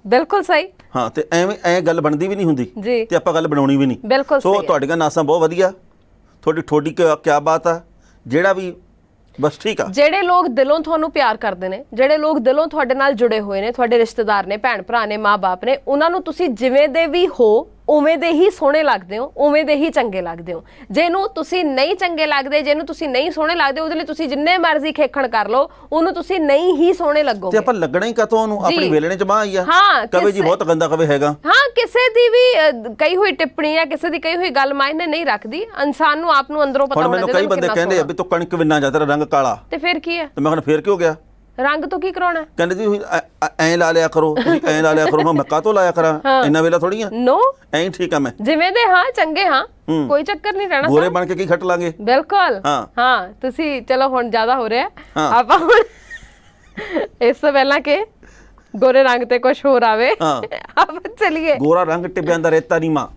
ਬਿਲਕੁਲ ਸਹੀ। ਹਾਂ, ਤੇ ਐਵੇਂ ਐ ਗੱਲ ਬਣਦੀ ਵੀ ਨਹੀਂ ਹੁੰਦੀ ਜੀ, ਤੇ ਆਪਾਂ ਗੱਲ ਬਣਾਉਣੀ ਵੀ ਨਹੀਂ। ਬਿਲਕੁਲ ਸਹੀ। ਸੋ ਤੁਹਾਡੀਆਂ ਨਾਸਾਂ ਬਹੁਤ ਵਧੀਆ, ਤੁਹਾਡੀ ਠੋਡੀ ਕਿਆ ਬਾਤ ਆ। ਜਿਹੜਾ ਵੀ ਬਸ ਠੀਕ ਆ। ਜਿਹੜੇ ਲੋਕ ਦਿਲੋਂ ਤੁਹਾਨੂੰ ਪਿਆਰ ਕਰਦੇ ਨੇ, ਜਿਹੜੇ ਲੋਕ ਦਿਲੋਂ ਤੁਹਾਡੇ ਨਾਲ ਜੁੜੇ ਹੋਏ ਨੇ, ਤੁਹਾਡੇ ਰਿਸ਼ਤੇਦਾਰ ਨੇ, ਭੈਣ ਭਰਾ ਨੇ, ਮਾਂ-ਬਾਪ ਨੇ, ਉਹਨਾਂ ਨੂੰ ਤੁਸੀਂ ਜਿਵੇਂ ਦੇ ਵੀ ਹੋ ਉਵੇਂ ਦੇ ਹੀ ਸੋਹਣੇ ਲੱਗਦੇ ਹੋ, ਉਵੇਂ ਦੇ ਹੀ ਚੰਗੇ ਲੱਗਦੇ ਹੋ। ਜਿਹਨੂੰ ਤੁਸੀਂ ਨਹੀਂ ਚੰਗੇ ਲੱਗਦੇ, ਜਿਹਨੂੰ ਤੁਸੀਂ ਨਹੀਂ ਸੋਹਣੇ ਲੱਗਦੇ, ਉਹਦੇ ਲਈ ਤੁਸੀਂ ਜਿੰਨੇ ਮਰਜ਼ੀ ਖੇਖਣ ਕਰ ਲਓ, ਉਹਨੂੰ ਤੁਸੀਂ ਨਹੀਂ ਹੀ ਸੋਹਣੇ ਲੱਗੋਗੇ। ਤੇ ਆਪਾਂ ਲੱਗਣਾ ਹੀ ਕਾਤੋਂ ਉਹਨੂੰ, ਆਪਣੀ ਵੇਲਣੇ ਚ ਬਾਹ ਆਈ ਆ। ਹਾਂ, ਕਵੇ ਜੀ ਬਹੁਤ ਗੰਦਾ, ਕਵੇ ਹੈਗਾ। ਹਾਂ, ਕਿਸੇ ਦੀ ਵੀ ਕਹੀ ਹੋਈ ਟਿੱਪਣੀ ਆ, ਕਿਸੇ ਦੀ ਕਹੀ ਹੋਈ ਗੱਲ ਮਾਇਨੇ ਨਹੀਂ ਰੱਖਦੀ। ਇਨਸਾਨ ਨੂੰ ਆਪ ਨੂੰ ਅੰਦਰੋਂ ਪਤਾ ਹੋਣਾ ਚਾਹੀਦਾ। ਮੈਨੂੰ ਕਈ ਬੰਦੇ ਕਹਿੰਦੇ ਆ ਵੀ ਤੂੰ ਕਣਕ ਵਿੰਨਾ ਜਾ, ਤੇਰਾ ਰੰਗ ਕਾਲਾ। ਤੇ ਫਿਰ ਕੀ ਹੈ? ਤੇ ਮੈਂ ਕਹਿੰਦਾ ਫਿਰ ਕੀ ਹੋ ਗਿਆ? ਰੰਗ ਤੋਂ ਕੀ ਕਰਾਉਣਾ? ਕਹਿੰਦੇ ਜੀ ਐਂ ਲਾ ਲਿਆ ਕਰੋ, ਤੁਸੀਂ ਐਂ ਲਾ ਲਿਆ ਕਰੋ। ਮੈਂ ਕਾਹਤੋਂ ਲਾਇਆ ਕਰਾਂ, ਇੰਨਾ ਵੇਲਾ ਥੋੜੀ ਆ। ਨੋ, ਐਂ ਠੀਕ ਆ, ਮੈਂ ਜਿਵੇਂ ਦੇ ਹਾਂ ਚੰਗੇ ਹਾਂ, ਕੋਈ ਚੱਕਰ ਨਹੀਂ ਰਹਿਣਾ। ਗੋਰੇ ਬਣ ਕੇ ਕੀ ਖੱਟ ਲਾਂਗੇ। ਬਿਲਕੁਲ। ਹਾਂ, ਤੁਸੀਂ ਚਲੋ ਹੁਣ ਜ਼ਿਆਦਾ ਹੋ ਰਿਹਾ, ਆਪਾਂ ਹੁਣ ਇਸ ਤੋਂ ਪਹਿਲਾਂ ਕਿ ਗੋਰੇ ਰੰਗ ਤੇ ਕੁਝ ਹੋਰ ਆਵੇ ਆਪਾਂ ਚਲੀਏ। ਗੋਰਾ ਰੰਗ ਟਿੱਬਿਆਂ ਦਾ ਰੇਤਾ ਨਹੀਂ ਮਾਂ।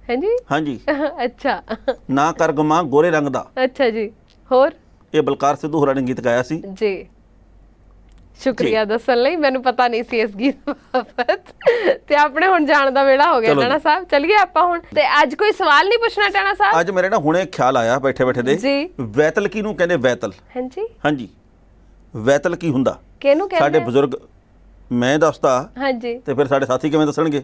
ਹਾਂਜੀ ਹਾਂਜੀ, ਅੱਛਾ, ਨਾ ਕਰ ਗਮਾ ਗੋਰੇ ਰੰਗ ਦਾ। ਅੱਛਾ ਜੀ, ਹੋਰ? ਇਹ ਬਲਕਾਰ ਸਿੱਧੂ ਹੋਰਾਂ ਨੇ ਗੀਤ ਗਾਇਆ ਸੀ ਜੀ। ਸ਼ੁਕਰੀਆ ਦੱਸਣ ਲਈ, ਮੈਨੂੰ ਪਤਾ ਨਹੀਂ ਸੀ ਇਸ ਗੀਤ ਬਾਬਤ। ਤੇ ਆਪਣੇ ਹੁਣ ਜਾਣ ਦਾ ਵੇਲਾ ਹੋ ਗਿਆ ਟਾਣਾ ਸਾਹਿਬ, ਚਲੀਏ ਆਪਾਂ ਹੁਣ। ਤੇ ਅੱਜ ਕੋਈ ਸਵਾਲ ਨਹੀਂ ਪੁੱਛਣਾ ਟਾਣਾ ਸਾਹਿਬ? ਅੱਜ ਮੇਰੇ ਨਾ ਹੁਣੇ ਖਿਆਲ ਆਇਆ ਬੈਠੇ ਬੈਠੇ ਦੇ ਜੀ। ਵੈਤਲ ਕਿਹਨੂੰ ਕਹਿੰਦੇ? ਵੈਤਲ। ਹਾਂਜੀ ਹਾਂਜੀ, ਵੈਤਲ ਕੀ ਹੁੰਦਾ? ਕਿਹਨੂੰ ਕਹਿੰਦੇ? ਸਾਡੇ ਬਜ਼ੁਰਗ, ਮੈਂ ਦੱਸਦਾ ਹਾਂਜੀ, ਤੇ ਫਿਰ ਸਾਡੇ ਸਾਥੀ ਕਿਵੇਂ ਦੱਸਣਗੇ?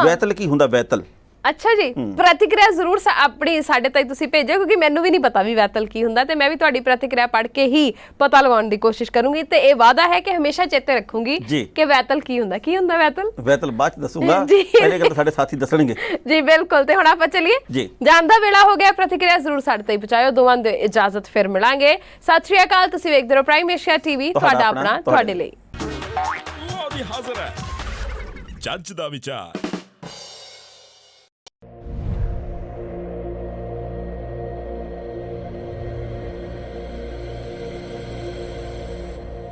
ਵੈਤਲ ਕੀ ਹੁੰਦਾ? ਵੈਤਲ। ਅੱਛਾ ਜੀ, ਪ੍ਰਤੀਕਿਰਿਆ ਜ਼ਰੂਰ ਆਪਣੀ ਸਾਡੇ ਤਾਈਂ ਤੁਸੀਂ ਭੇਜੋ, ਕਿਉਂਕਿ ਮੈਨੂੰ ਵੀ ਨਹੀਂ ਪਤਾ ਵੀ ਵੈਤਲ ਕੀ ਹੁੰਦਾ, ਤੇ ਮੈਂ ਵੀ ਤੁਹਾਡੀ ਪ੍ਰਤੀਕਿਰਿਆ ਪੜ੍ਹ ਕੇ ਹੀ ਪਤਾ ਲਗਾਉਣ ਦੀ ਕੋਸ਼ਿਸ਼ ਕਰੂੰਗੀ। ਤੇ ਇਹ ਵਾਅਦਾ ਹੈ ਕਿ ਹਮੇਸ਼ਾ ਚੇਤੇ ਰੱਖੂੰਗੀ ਕਿ ਵੈਤਲ ਕੀ ਹੁੰਦਾ। ਕੀ ਹੁੰਦਾ ਵੈਤਲ? ਵੈਤਲ ਬਾਅਦ ਚ ਦੱਸੂਗਾ, ਪਹਿਲੇ ਗੱਲ ਸਾਡੇ ਸਾਥੀ ਦੱਸਣਗੇ ਜੀ। ਬਿਲਕੁਲ। ਤੇ ਹੁਣ ਆਪਾਂ ਚੱਲੀਏ, ਜਾਣ ਦਾ ਵੇਲਾ ਹੋ ਗਿਆ। ਪ੍ਰਤੀਕਿਰਿਆ ਜ਼ਰੂਰ ਸਾਡੇ ਤਾਈਂ ਪਹੁੰਚਾਇਓ। ਦੋਵਾਂ ਦੀ ਇਜਾਜ਼ਤ, ਫਿਰ ਮਿਲਾਂਗੇ। ਸਤਿ ਸ਼੍ਰੀ ਅਕਾਲ। ਤੁਸੀਂ ਵੇਖਦੇ ਰਹੋ ਪ੍ਰਾਈਮ ਏਸ਼ੀਆ ਟੀਵੀ, ਤੁਹਾਡਾ ਆਪਣਾ, ਤੁਹਾਡੇ ਲਈ। ਹਾਜ਼ਰ ਹੈ ਜੱਜ ਦਾ ਵਿਚਾਰ।